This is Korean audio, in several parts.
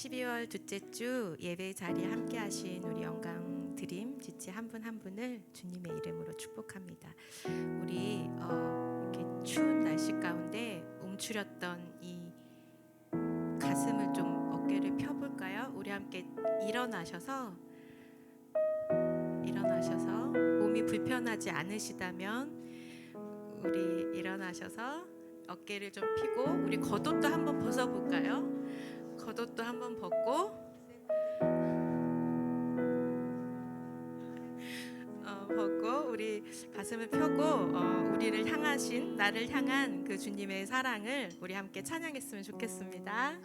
12월 둘째 주 예배 자리에 함께 하신 우리 영광 드림 지체 한 분 한 분을 주님의 이름으로 축복합니다. 우리 이렇게 추운 날씨 가운데 움츠렸던 이 가슴을 좀 어깨를 펴볼까요? 우리 함께 일어나셔서 몸이 불편하지 않으시다면 우리 일어나셔서 어깨를 좀 펴고 우리 겉옷도 한번 벗어볼까요? 겉옷도 한번 벗고 우리 가슴을 펴고 우리를 향하신 나를 향한 그 주님의 사랑을 우리 함께 찬양했으면 좋겠습니다.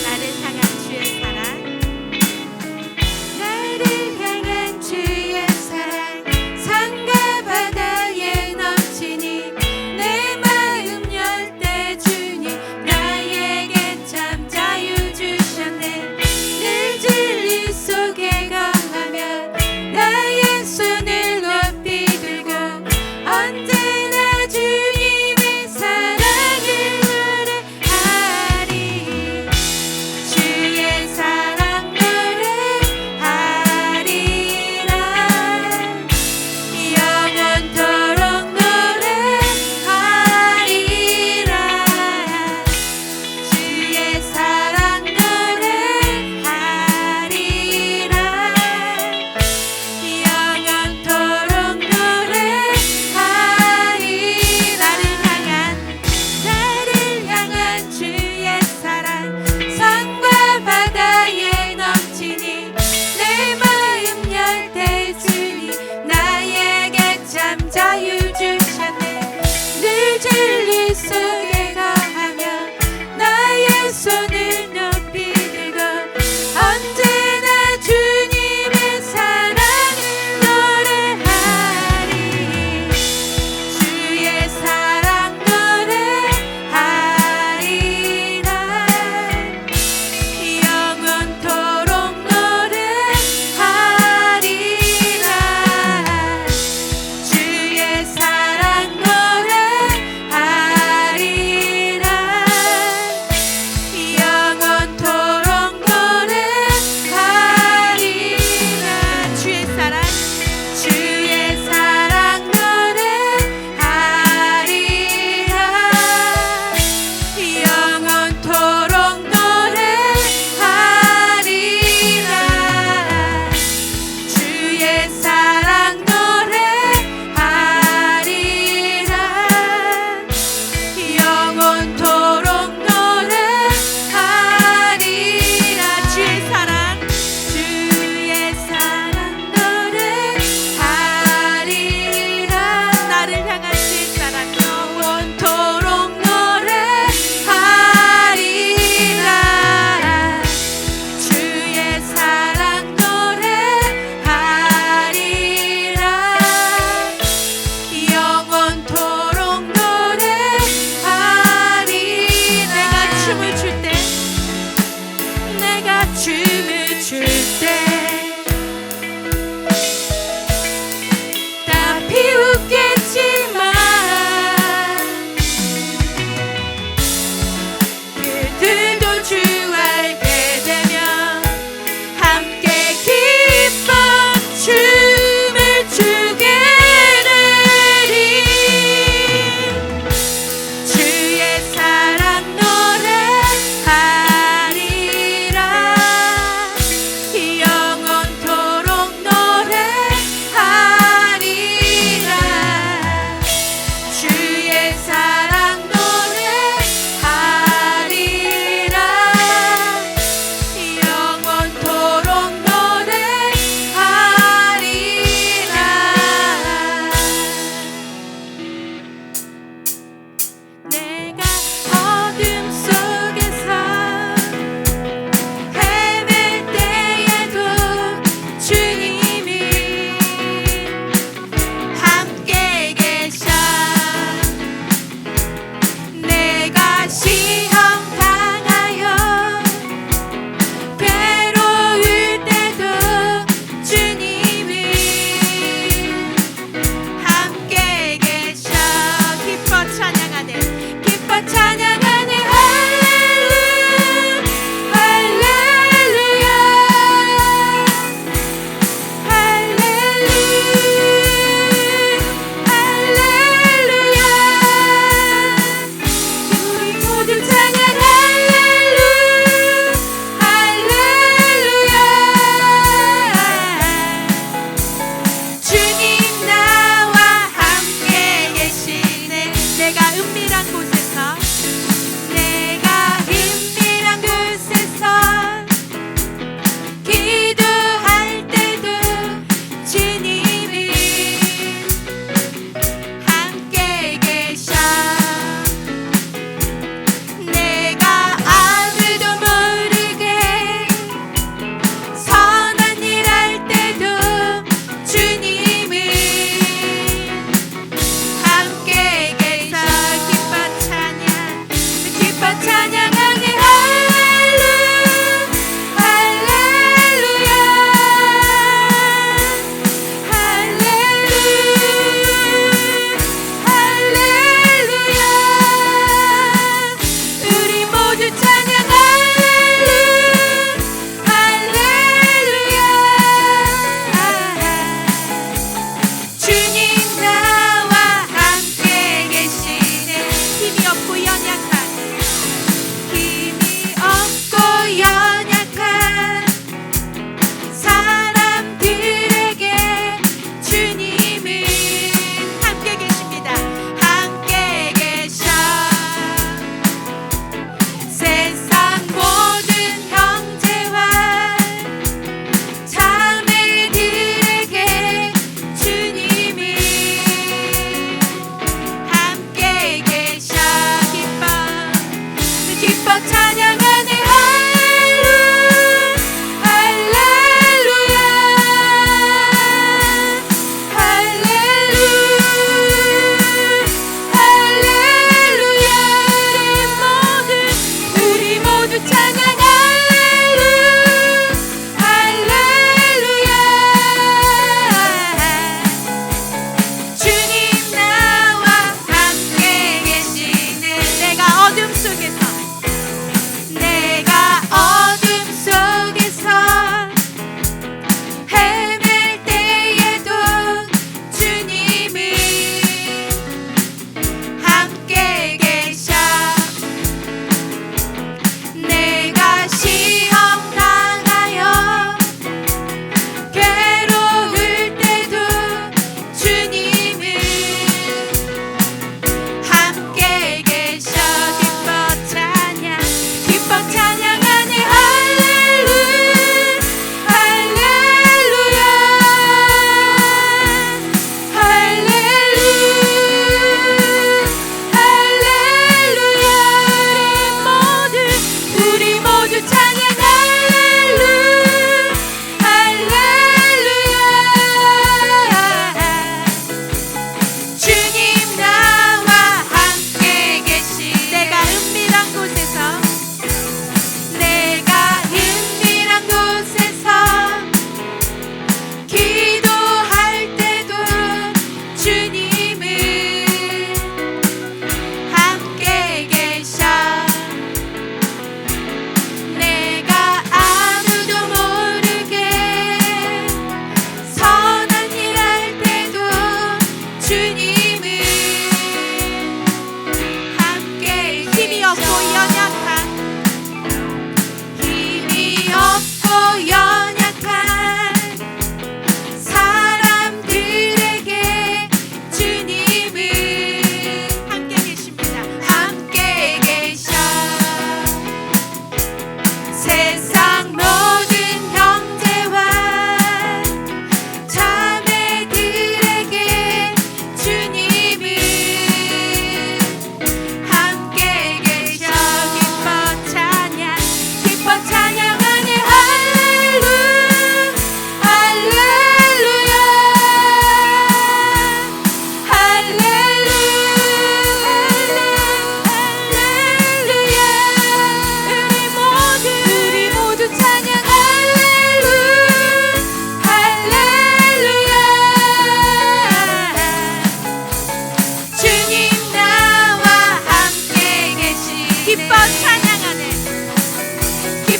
나를 향한 주의 사랑 나를 시험 당하여 괴로울 때도 주님이 함께 계셔. 기뻐 찬양하네, 기뻐 찬양하네. 할렐루야, 할렐루야, 할렐루야. 우리 모두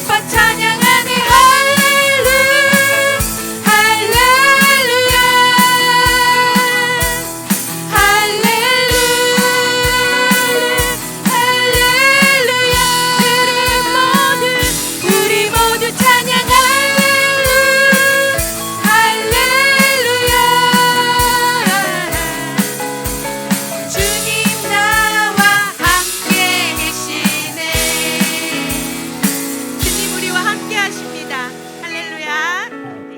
기뻐 찬양하네 할렐루야 할렐루야 할렐루야 우리 모두 찬양 할렐루야 주님 나와 함께 계시네 주님 우리와 함께 하십니다 할렐루야 네.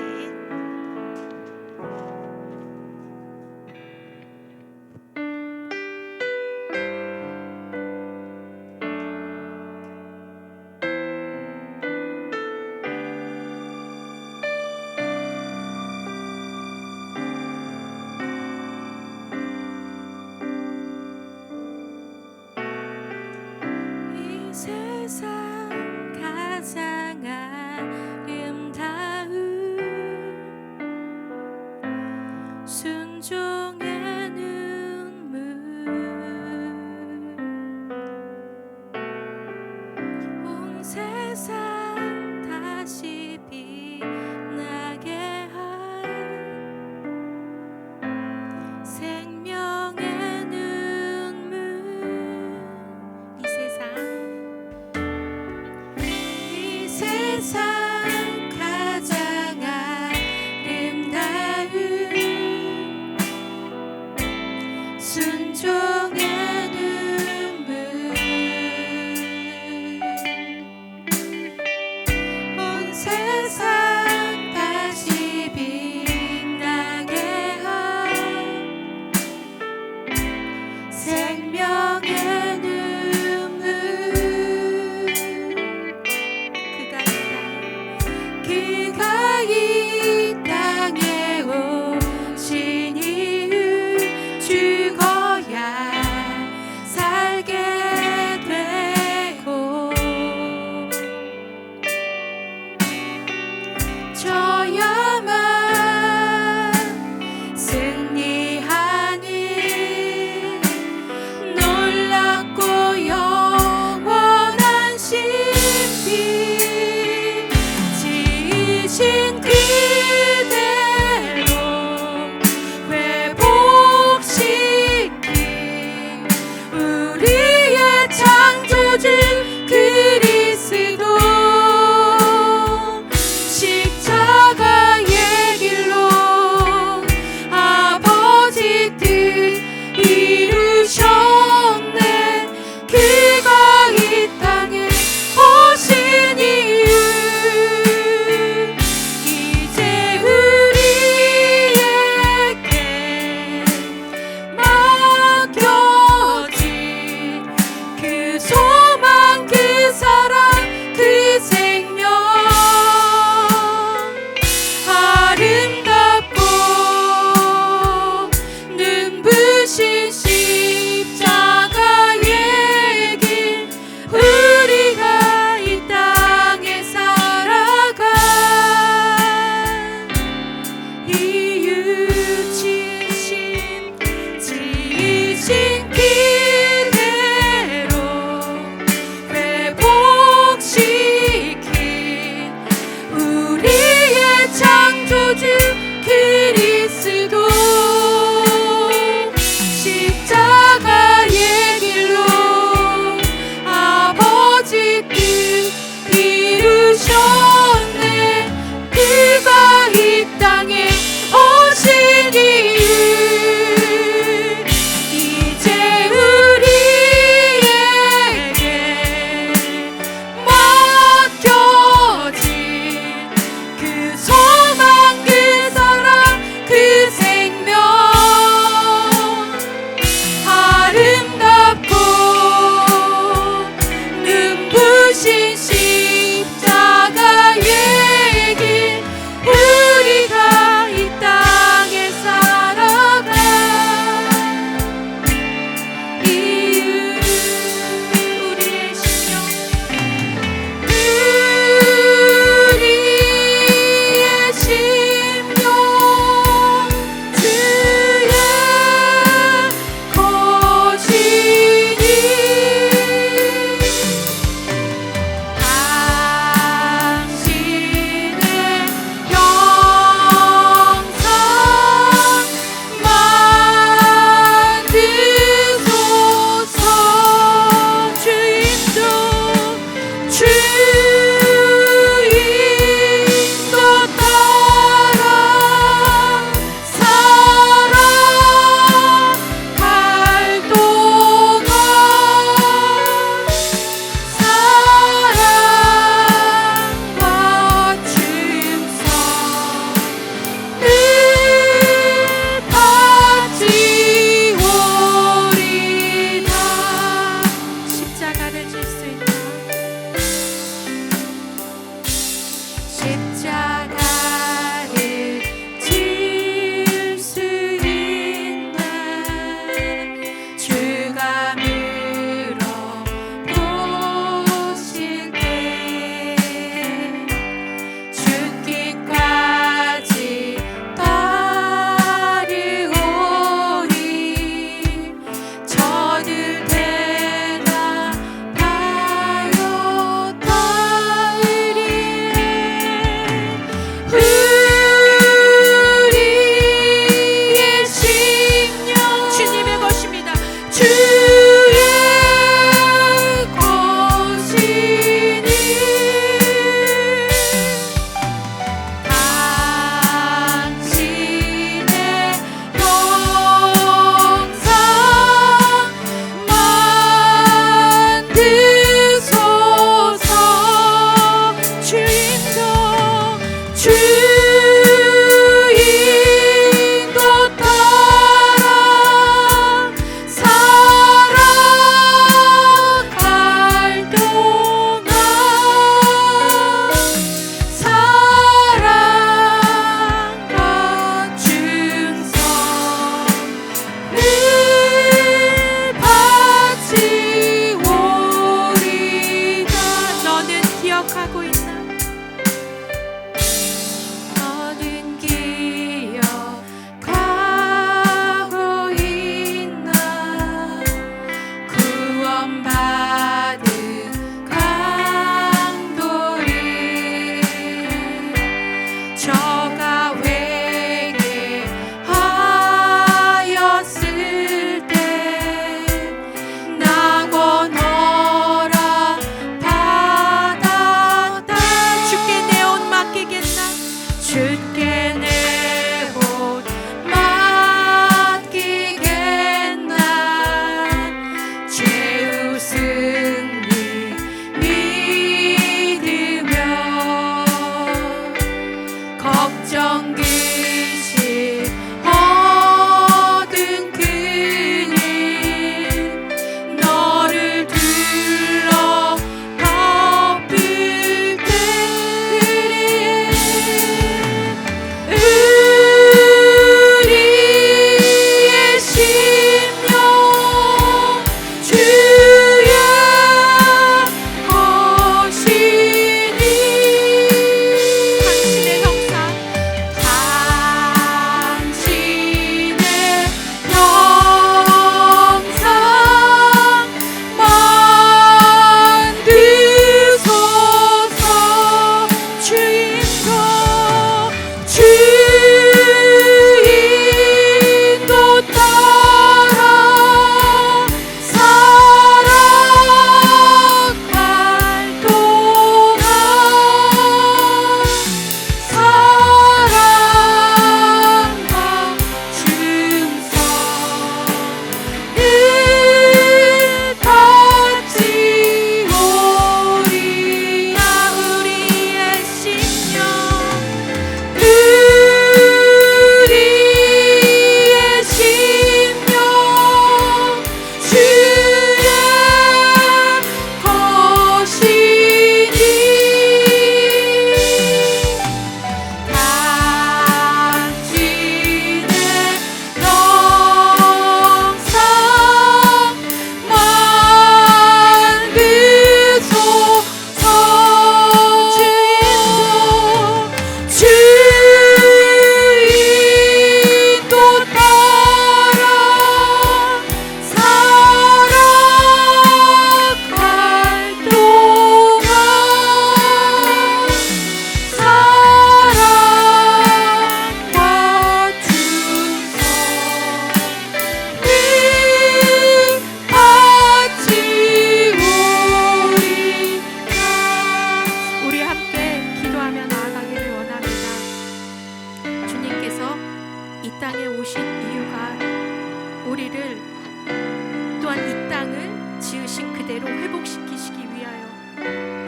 이 세상 가장 아름다운 순종의 눈물 온 세상 다시 빛나게 할 생명의 눈물 이 세상 가장 아름다운 순종의 눈물 온 세상 다시 빛나게 할 생명의 눈물 그가 있다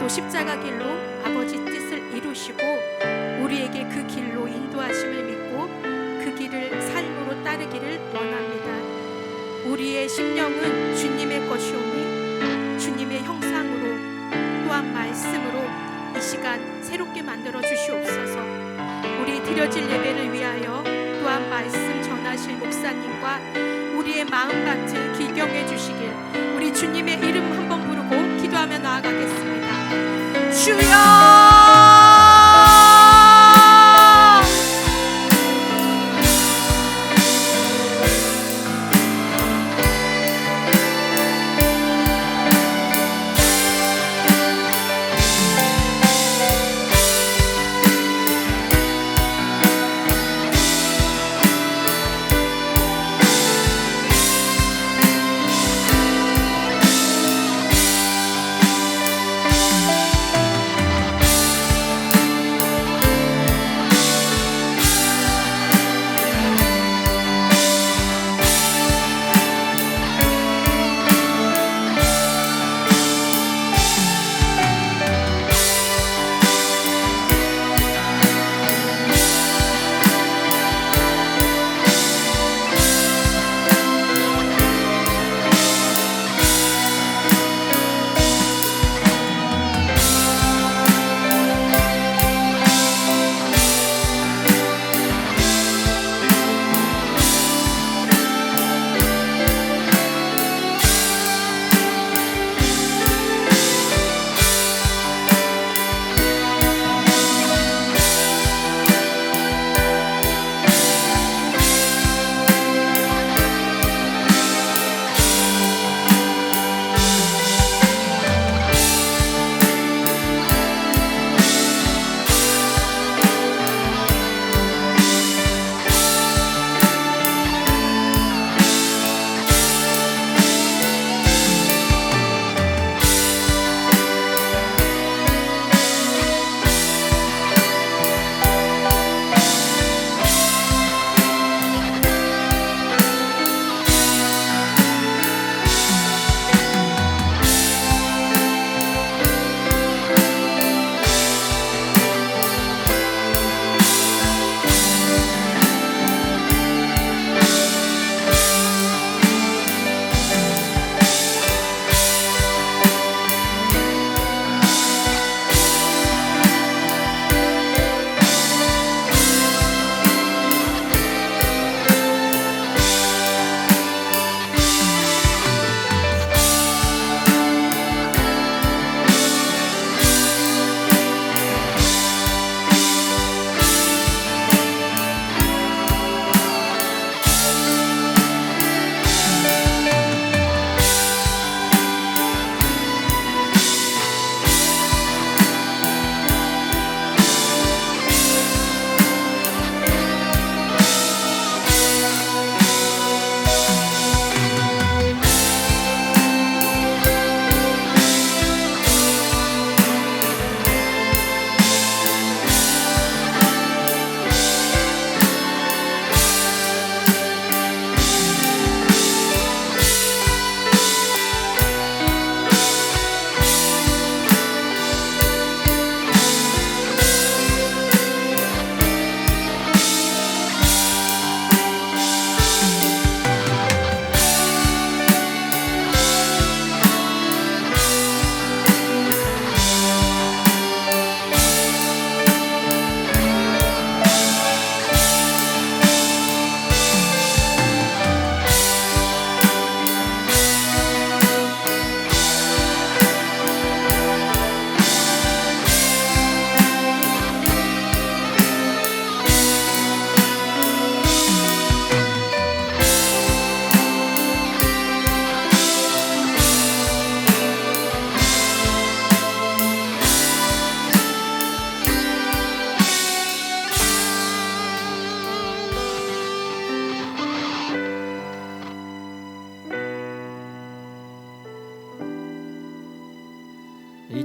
또 십자가 길로 아버지 뜻을 이루시고 우리에게 그 길로 인도하심을 믿고 그 길을 삶으로 따르기를 원합니다. 우리의 심령은 주님의 것이오니 주님의 형상으로 또한 말씀으로 이 시간 새롭게 만들어 주시옵소서. 우리 드려질 예배를 위하여 또한 말씀 전하실 목사님과 우리의 마음밭을 기경해 주시길 우리 주님의 이름 한번 부르고 기도하며 나아가겠습니다. 주여!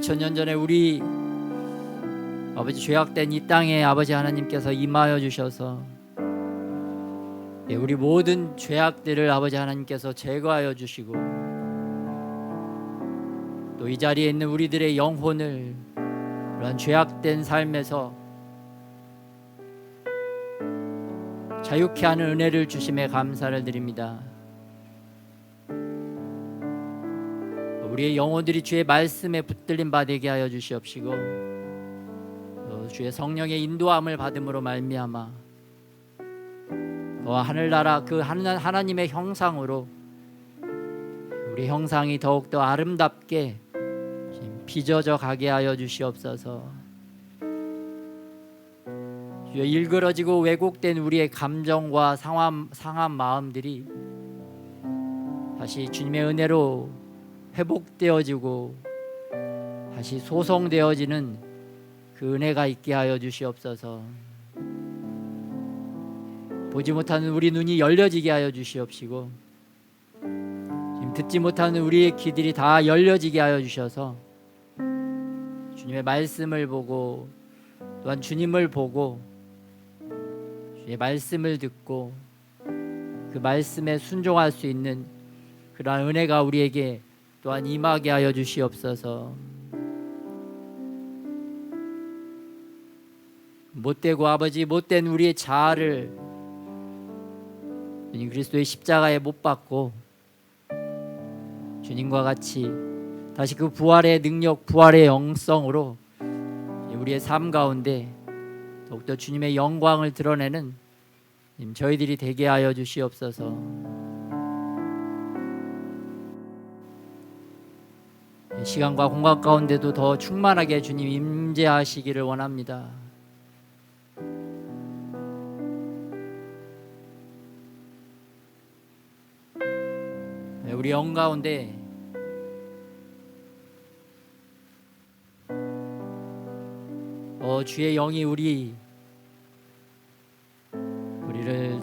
천년 전에 우리 아버지 죄악된 이 땅에 아버지 하나님께서 임하여 주셔서 우리 모든 죄악들을 아버지 하나님께서 제거하여 주시고 또 이 자리에 있는 우리들의 영혼을 그러한 죄악된 삶에서 자유케 하는 은혜를 주심에 감사를 드립니다. 우리의 영혼들이 주의 말씀에 붙들림 받게 하여 주시옵시고 또 주의 성령의 인도함을 받음으로 말미암아 하늘나라 그 하나님의 형상으로 우리 형상이 더욱더 아름답게 빚어져 가게 하여 주시옵소서. 주여, 일그러지고 왜곡된 우리의 감정과 상한 마음들이 다시 주님의 은혜로 회복되어지고 다시 소성되어지는 그 은혜가 있게 하여 주시옵소서. 보지 못하는 우리 눈이 열려지게 하여 주시옵시고 지금 듣지 못하는 우리의 귀들이 다 열려지게 하여 주셔서 주님의 말씀을 보고 또한 주님을 보고 주의 말씀을 듣고 그 말씀에 순종할 수 있는 그러한 은혜가 우리에게 또한 임하게 하여 주시옵소서. 못되고 아버지 못된 우리의 자아를 주님 그리스도의 십자가에 못 박고 주님과 같이 다시 그 부활의 능력, 부활의 영성으로 우리의 삶 가운데 더욱더 주님의 영광을 드러내는 저희들이 되게 하여 주시옵소서. 시간과 공간 가운데도 더 충만하게 주님 임재하시기를 원합니다. 우리 영 가운데 주의 영이 우리를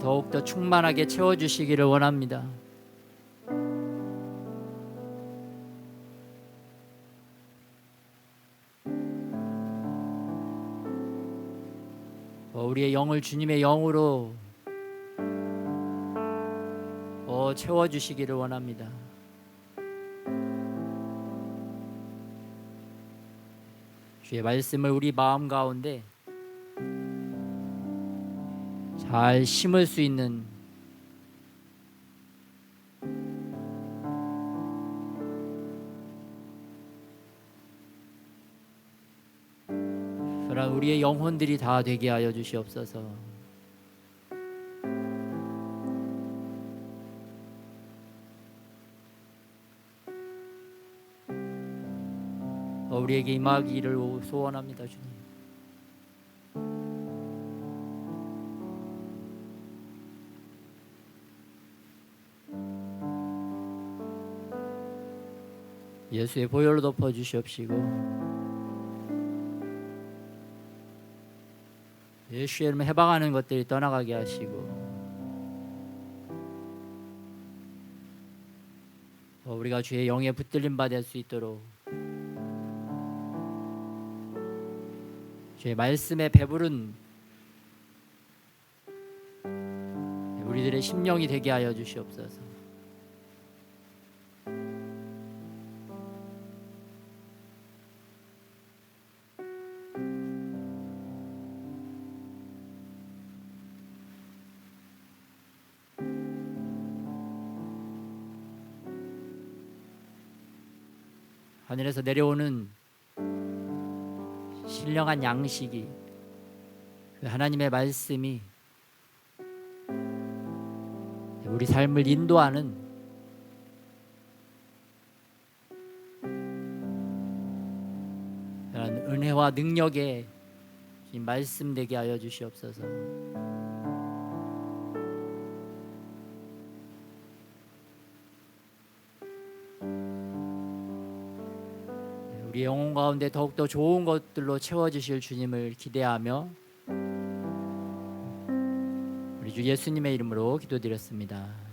더욱더 충만하게 채워주시기를 원합니다. 우리의 영을 주님의 영으로 채워주시기를 원합니다. 주의 말씀을 우리 마음 가운데 잘 심을 수 있는 그러나 우리의 영혼들이 다 되게 하여 주시옵소서. 우리에게 임하기를 소원합니다. 주님, 예수의 보혈로 덮어주시옵시고 예수의 이름에 해방하는 것들이 떠나가게 하시고 우리가 주의 영에 붙들림 받을 수 있도록 주의 말씀에 배부른 우리들의 심령이 되게 하여 주시옵소서. 하늘에서 내려오는 신령한 양식이 그 하나님의 말씀이 우리 삶을 인도하는 그런 은혜와 능력의 말씀 되게 하여 주시옵소서. 우리 영혼 가운데 더욱더 좋은 것들로 채워주실 주님을 기대하며 우리 주 예수님의 이름으로 기도드렸습니다.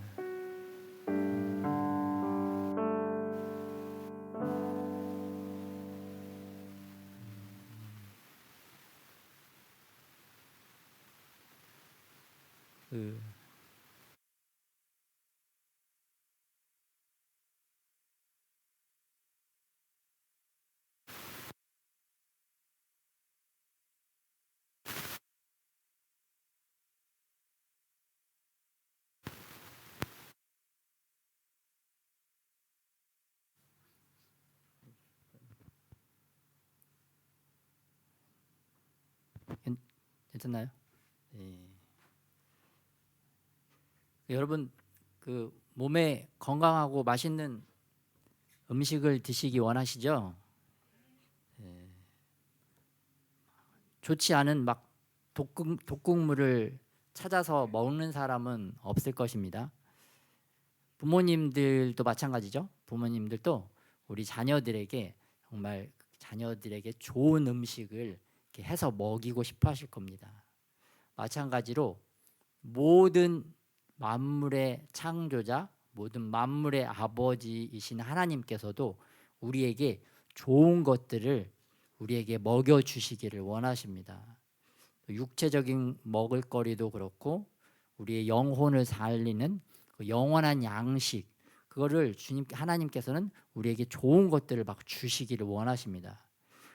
괜찮나요? 예. 여러분 그 몸에 건강하고 맛있는 음식을 드시기 원하시죠? 예. 좋지 않은 막 독극물을 찾아서 먹는 사람은 없을 것입니다. 부모님들도 마찬가지죠. 부모님들도 우리 자녀들에게 정말 자녀들에게 좋은 음식을 이렇게 해서 먹이고 싶어 하실 겁니다. 마찬가지로 모든 만물의 창조자, 모든 만물의 아버지이신 하나님께서도 우리에게 좋은 것들을 우리에게 먹여주시기를 원하십니다. 육체적인 먹을거리도 그렇고 우리의 영혼을 살리는 그 영원한 양식, 그거를 주님 하나님께서는 우리에게 좋은 것들을 막 주시기를 원하십니다.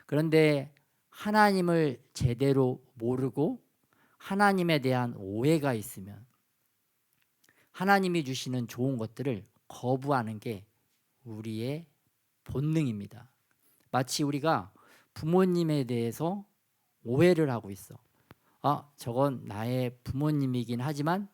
그런데 하나님을 제대로 모르고 하나님에 대한 오해가 있으면 하나님이 주시는 좋은 것들을 거부하는 게 우리의 본능입니다. 마치 우리가 부모님에 대해서 오해를 하고 있어. 저건 나의 부모님이긴 하지만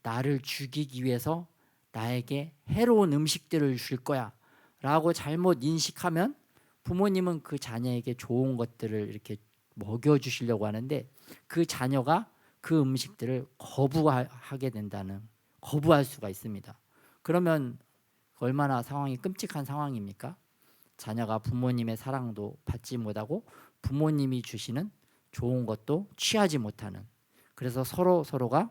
나를 죽이기 위해서 나에게 해로운 음식들을 줄 거야 라고 잘못 인식하면 부모님은 그 자녀에게 좋은 것들을 이렇게 먹여주시려고 하는데 그 자녀가 그 음식들을 거부할 수가 있습니다. 그러면 얼마나 상황이 끔찍한 상황입니까? 자녀가 부모님의 사랑도 받지 못하고 부모님이 주시는 좋은 것도 취하지 못하는, 그래서 서로가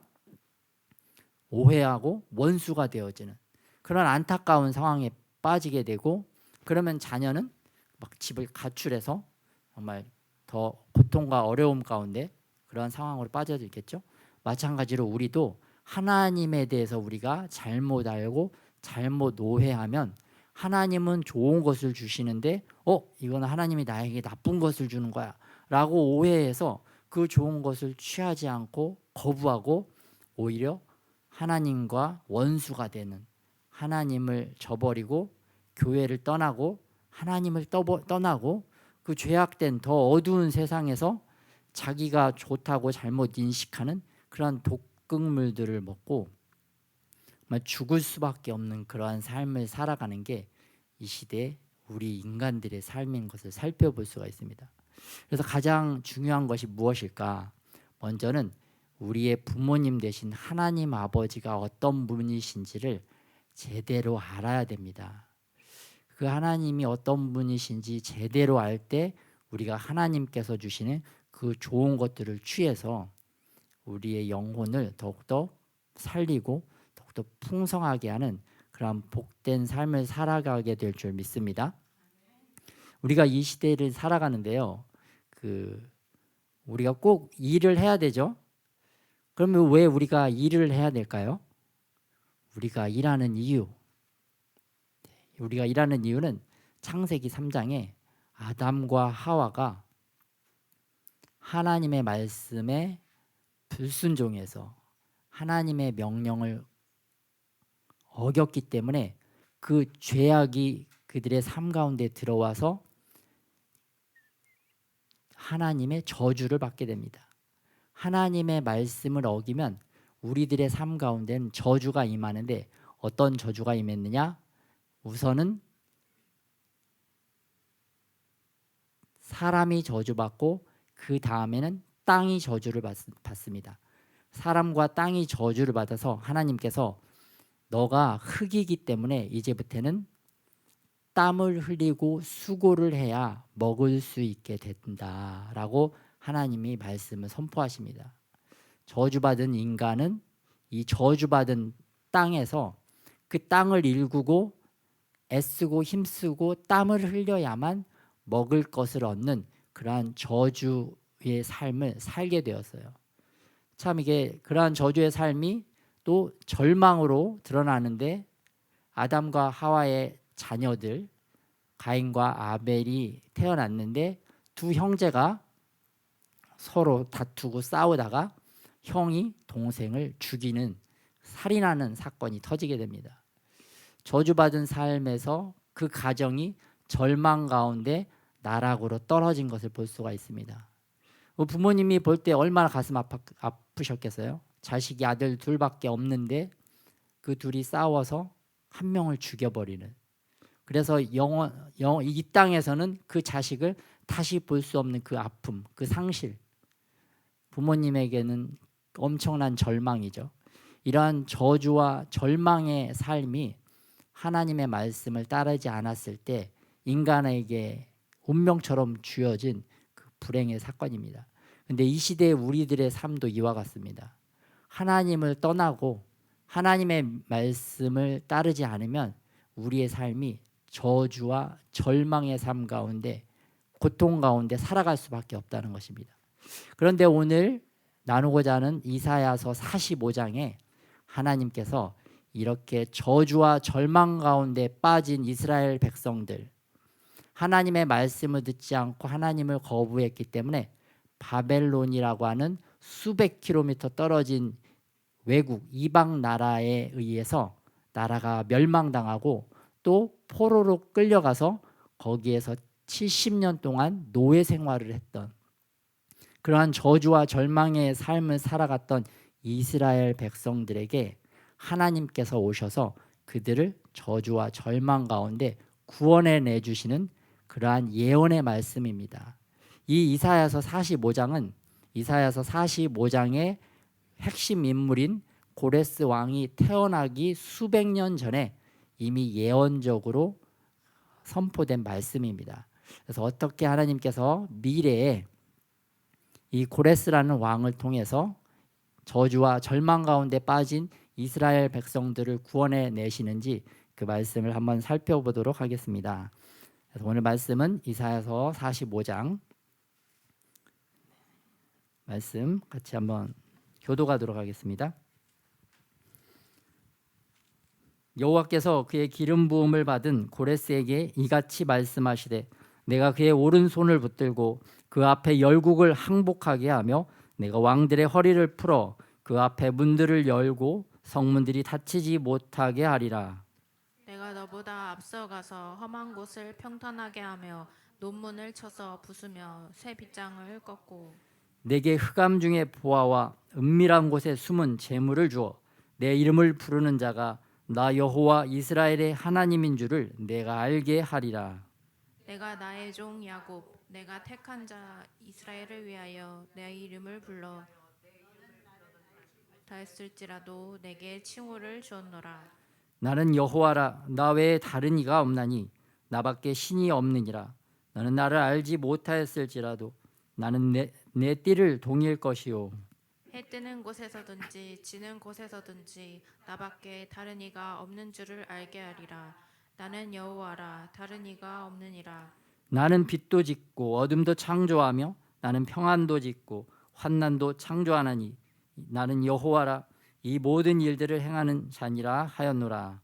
오해하고 원수가 되어지는 그런 안타까운 상황에 빠지게 되고, 그러면 자녀는 막 집을 가출해서 정말 더 고통과 어려움 가운데 그런 상황으로 빠져들겠죠. 마찬가지로 우리도 하나님에 대해서 우리가 잘못 알고 잘못 오해하면 하나님은 좋은 것을 주시는데 이거는 하나님이 나에게 나쁜 것을 주는 거야 라고 오해해서 그 좋은 것을 취하지 않고 거부하고 오히려 하나님과 원수가 되는, 하나님을 저버리고 교회를 떠나고 하나님을 떠나고 그 죄악된 더 어두운 세상에서 자기가 좋다고 잘못 인식하는 그런 독극물들을 먹고 죽을 수밖에 없는 그러한 삶을 살아가는 게 이 시대의 우리 인간들의 삶인 것을 살펴볼 수가 있습니다. 그래서 가장 중요한 것이 무엇일까? 먼저는 우리의 부모님 되신 하나님 아버지가 어떤 분이신지를 제대로 알아야 됩니다. 그 하나님이 어떤 분이신지 제대로 알 때 우리가 하나님께서 주시는 그 좋은 것들을 취해서 우리의 영혼을 더욱더 살리고 더욱더 풍성하게 하는 그런 복된 삶을 살아가게 될 줄 믿습니다. 우리가 이 시대를 살아가는데요, 우리가 꼭 일을 해야 되죠. 그러면 왜 우리가 일을 해야 될까요? 우리가 일하는 이유는 창세기 3장에 아담과 하와가 하나님의 말씀에 불순종해서 하나님의 명령을 어겼기 때문에 그 죄악이 그들의 삶 가운데 들어와서 하나님의 저주를 받게 됩니다. 하나님의 말씀을 어기면 우리들의 삶 가운데는 저주가 임하는데 어떤 저주가 임했느냐? 우선은 사람이 저주받고 그 다음에는 땅이 저주를 받습니다. 사람과 땅이 저주를 받아서 하나님께서 너가 흙이기 때문에 이제부터는 땀을 흘리고 수고를 해야 먹을 수 있게 된다라고 하나님이 말씀을 선포하십니다. 저주받은 인간은 이 저주받은 땅에서 그 땅을 일구고 애쓰고 힘쓰고 땀을 흘려야만 먹을 것을 얻는 그러한 저주의 삶을 살게 되었어요. 참 이게 그러한 저주의 삶이 또 절망으로 드러나는데, 아담과 하와의 자녀들 가인과 아벨이 태어났는데 두 형제가 서로 다투고 싸우다가 형이 동생을 죽이는, 살인하는 사건이 터지게 됩니다. 저주받은 삶에서 그 가정이 절망 가운데 나락으로 떨어진 것을 볼 수가 있습니다. 부모님이 볼 때 얼마나 가슴 아프셨겠어요? 자식이 아들 둘밖에 없는데 그 둘이 싸워서 한 명을 죽여버리는. 그래서 이 땅에서는 그 자식을 다시 볼 수 없는 그 아픔, 그 상실, 부모님에게는 엄청난 절망이죠. 이러한 저주와 절망의 삶이 하나님의 말씀을 따르지 않았을 때 인간에게 운명처럼 주어진 그 불행의 사건입니다. 근데 이 시대의 우리들의 삶도 이와 같습니다. 하나님을 떠나고 하나님의 말씀을 따르지 않으면 우리의 삶이 저주와 절망의 삶 가운데, 고통 가운데 살아갈 수밖에 없다는 것입니다. 그런데 오늘 나누고자 하는 이사야서 45장에 하나님께서 이렇게 저주와 절망 가운데 빠진 이스라엘 백성들, 하나님의 말씀을 듣지 않고 하나님을 거부했기 때문에 바벨론이라고 하는 수백 킬로미터 떨어진 외국 이방 나라에 의해서 나라가 멸망당하고 또 포로로 끌려가서 거기에서 70년 동안 노예 생활을 했던, 그러한 저주와 절망의 삶을 살아갔던 이스라엘 백성들에게 하나님께서 오셔서 그들을 저주와 절망 가운데 구원해 내주시는 그러한 예언의 말씀입니다. 이 이사야서 45장은 이사야서 45장의 핵심 인물인 고레스 왕이 태어나기 수백 년 전에 이미 예언적으로 선포된 말씀입니다. 그래서 어떻게 하나님께서 미래에 이 고레스라는 왕을 통해서 저주와 절망 가운데 빠진 이스라엘 백성들을 구원해 내시는지 그 말씀을 한번 살펴보도록 하겠습니다. 그래서 오늘 말씀은 이사야서 45장 말씀 같이 한번 교도하도록 하겠습니다. 여호와께서 그의 기름 부음을 받은 고레스에게 이같이 말씀하시되 내가 그의 오른손을 붙들고 그 앞에 열국을 항복하게 하며 내가 왕들의 허리를 풀어 그 앞에 문들을 열고 성문들이 닫히지 못하게 하리라. 내가 너보다 앞서가서 험한 곳을 평탄하게 하며 논문을 쳐서 부수며 새 빗장을 꺾고 내게 흑암 중에 보아와 은밀한 곳에 숨은 재물을 주어 내 이름을 부르는 자가 나 여호와 이스라엘의 하나님인 줄을 내가 알게 하리라. 내가 나의 종 야곱 내가 택한 자 이스라엘을 위하여 내 이름을 불러 다했을지라도 내게 칭호를 주었노라. 나는 여호와라. 나 외에 다른 이가 없나니 나밖에 신이 없느니라. 너는 나를 알지 못하였을지라도 나는 내 띠를 동일 것이요 해 뜨는 곳에서든지 지는 곳에서든지 나밖에 다른 이가 없는 줄을 알게 하리라. 나는 여호와라 다른 이가 없느니라. 나는 빛도 짓고 어둠도 창조하며 나는 평안도 짓고 환난도 창조하나니 나는 여호와라. 이 모든 일들을 행하는 자니라 하였노라.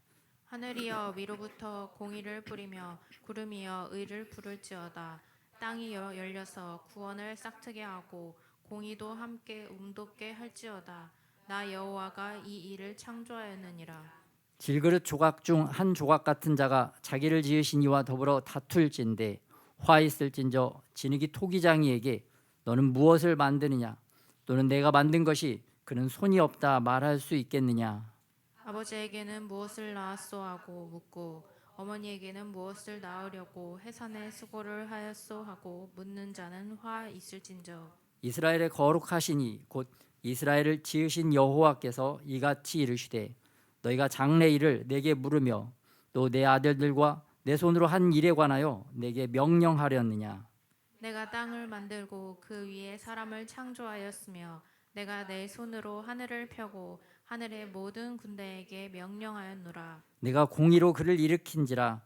하늘이여 위로부터 공의를 뿌리며 구름이여 의를 부를지어다. 땅이 열려서 구원을 싹트게 하고 공의도 함께 웅돋게 할지어다. 나 여호와가 이 일을 창조하였느니라. 질그릇 조각 중 한 조각 같은 자가 자기를 지으신 이와 더불어 다툴진대 화 있을진저 진흙이 토기장이에게 너는 무엇을 만드느냐 또는 내가 만든 것이 그는 손이 없다 말할 수 있겠느냐. 아버지에게는 무엇을 낳았소 하고 묻고 어머니에게는 무엇을 낳으려고 해산의 수고를 하였소 하고 묻는 자는 화 있을진저. 이스라엘의 거룩하시니 곧 이스라엘을 지으신 여호와께서 이같이 이르시되 너희가 장래 일을 내게 물으며 또 내 아들들과 내 손으로 한 일에 관하여 내게 명령하렸느냐. 내가 땅을 만들고 그 위에 사람을 창조하였으며 내가 내 손으로 하늘을 펴고 하늘의 모든 군대에게 명령하였노라. 내가 공의로 그를 일으킨지라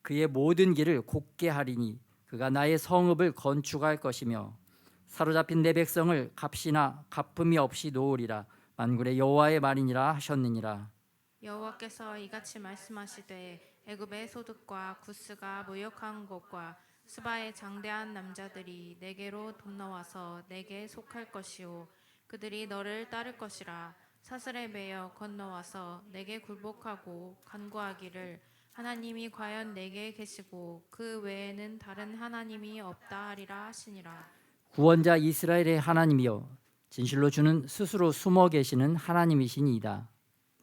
그의 모든 길을 곧게 하리니 그가 나의 성읍을 건축할 것이며 사로잡힌 내 백성을 값이나 갚음이 없이 놓으리라. 만군의 여호와의 말이니라 하셨느니라. 여호와께서 이같이 말씀하시되 애굽의 소득과 구스가 무역한 곳과 스바의 장대한 남자들이 내게로 건너와서 내게 속할 것이요 그들이 너를 따를 것이라. 사슬에 매여 건너와서 내게 굴복하고 간구하기를 하나님이 과연 내게 계시고 그 외에는 다른 하나님이 없다 하리라 하시니라. 구원자 이스라엘의 하나님이여 진실로 주는 스스로 숨어 계시는 하나님이시니이다.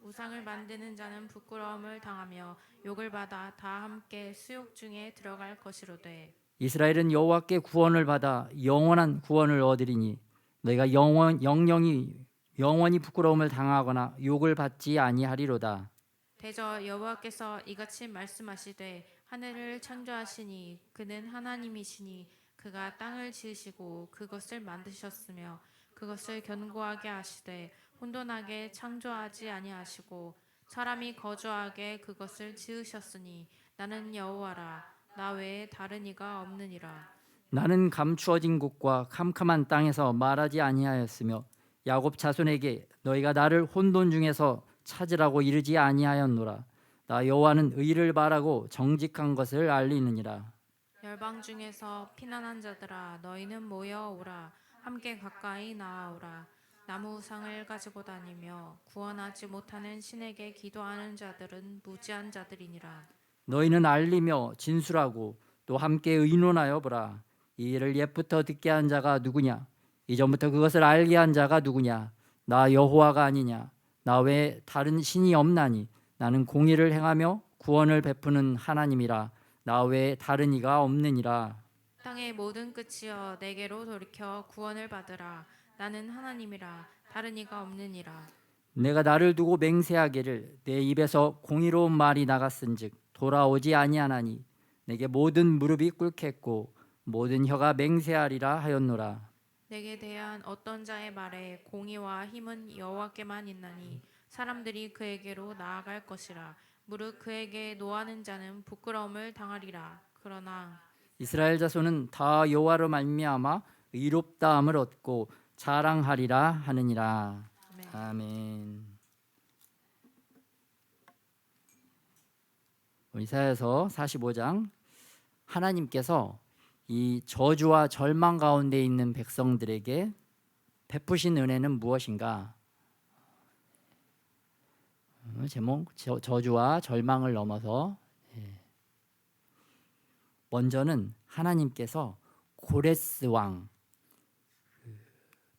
우상을 만드는 자는 부끄러움을 당하며 욕을 받아 다 함께 수욕 중에 들어갈 것이로되 이스라엘은 여호와께 구원을 받아 영원한 구원을 얻으리니 너희가 영원히 부끄러움을 당하거나 욕을 받지 아니하리로다. 대저 여호와께서 이같이 말씀하시되 하늘을 창조하시니 그는 하나님이시니 그가 땅을 지으시고 그것을 만드셨으며 그것을 견고하게 하시되 혼돈하게 창조하지 아니하시고 사람이 거주하게 그것을 지으셨으니 나는 여호와라 나 외에 다른 이가 없느니라. 나는 감추어진 곳과 캄캄한 땅에서 말하지 아니하였으며 야곱 자손에게 너희가 나를 혼돈 중에서 찾으라고 이르지 아니하였노라. 나 여호와는 의를 바라고 정직한 것을 알리느니라. 열방 중에서 피난한 자들아 너희는 모여오라 함께 가까이 나아오라. 나무 우상을 가지고 다니며 구원하지 못하는 신에게 기도하는 자들은 무지한 자들이니라. 너희는 알리며 진술하고 또 함께 의논하여 보라. 이 일을 옛부터 듣게 한 자가 누구냐? 이전부터 그것을 알게 한 자가 누구냐? 나 여호와가 아니냐? 나 외에 다른 신이 없나니 나는 공의를 행하며 구원을 베푸는 하나님이라. 나 외에 다른 이가 없느니라. 땅의 모든 끝이여 내게로 돌이켜 구원을 받으라. 나는 하나님이라 다른 이가 없느니라. 내가 나를 두고 맹세하기를 내 입에서 공의로운 말이 나갔은즉 돌아오지 아니하나니 내게 모든 무릎이 꿇겠고 모든 혀가 맹세하리라 하였노라. 내게 대한 어떤 자의 말에 공의와 힘은 여호와께만 있나니 사람들이 그에게로 나아갈 것이라. 무릇 그에게 노하는 자는 부끄러움을 당하리라. 그러나 이스라엘 자손은 다 여호와로 말미암아 의롭다함을 얻고 자랑하리라 하느니라. 아멘. 아멘. 이사야서 45장 하나님께서 이 저주와 절망 가운데 있는 백성들에게 베푸신 은혜는 무엇인가? 제목 저주와 절망을 넘어서 먼저는 하나님께서 고레스 왕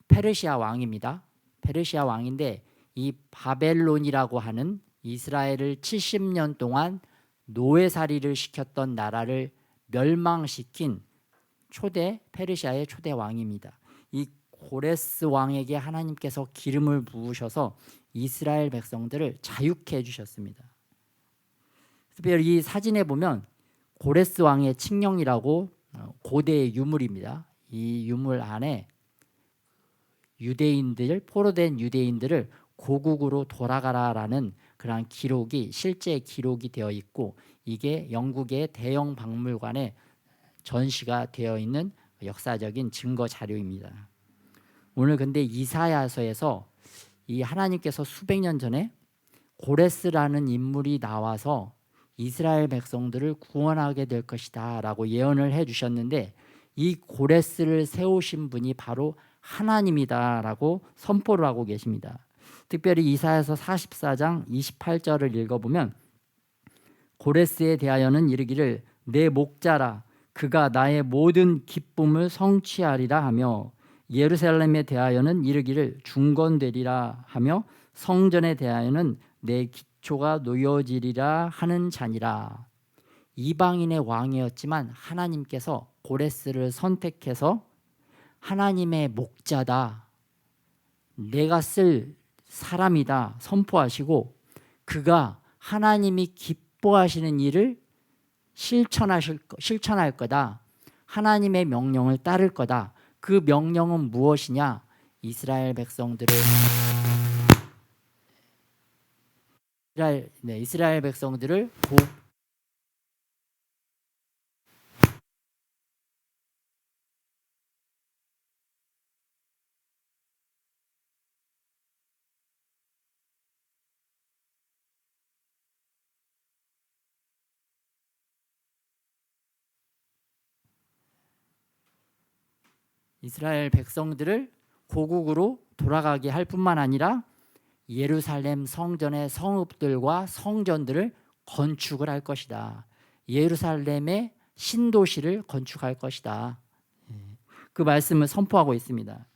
페르시아 왕입니다. 페르시아 왕인데 이 바벨론이라고 하는 이스라엘을 70년 동안 노예살이를 시켰던 나라를 멸망시킨 페르시아의 초대 왕입니다. 이 고레스 왕에게 하나님께서 기름을 부으셔서 이스라엘 백성들을 자유케 해주셨습니다. 특별히 이 사진에 보면 고레스 왕의 칙령이라고 고대의 유물입니다. 이 유물 안에 포로된 유대인들을 고국으로 돌아가라라는 그러한 기록이 실제 기록이 되어 있고 이게 영국의 대형 박물관에 전시가 되어 있는 역사적인 증거 자료입니다. 오늘 근데 이사야서에서 이 하나님께서 수백 년 전에 고레스라는 인물이 나와서 이스라엘 백성들을 구원하게 될 것이다 라고 예언을 해주셨는데 이 고레스를 세우신 분이 바로 하나님이다 라고 선포를 하고 계십니다. 특별히 이사야서 44장 28절을 읽어보면 고레스에 대하여는 이르기를 내 목자라 그가 나의 모든 기쁨을 성취하리라 하며 예루살렘에 대하여는 이르기를 중건되리라 하며 성전에 대하여는 내 기초가 놓여지리라 하는 자니라. 이방인의 왕이었지만 하나님께서 고레스를 선택해서 하나님의 목자다, 내가 쓸 사람이다 선포하시고 그가 하나님이 기뻐하시는 일을 실천할 거다. 하나님의 명령을 따를 거다. 그 명령은 무엇이냐? 이스라엘 백성들을 이스라엘 백성들을 고국으로 돌아가게 할 뿐만 아니라 예루살렘 성전의 성읍들과 성전들을 건축을 할 것이다. 예루살렘의 신도시를 건축할 것이다. 그 말씀을 선포하고 있습니다.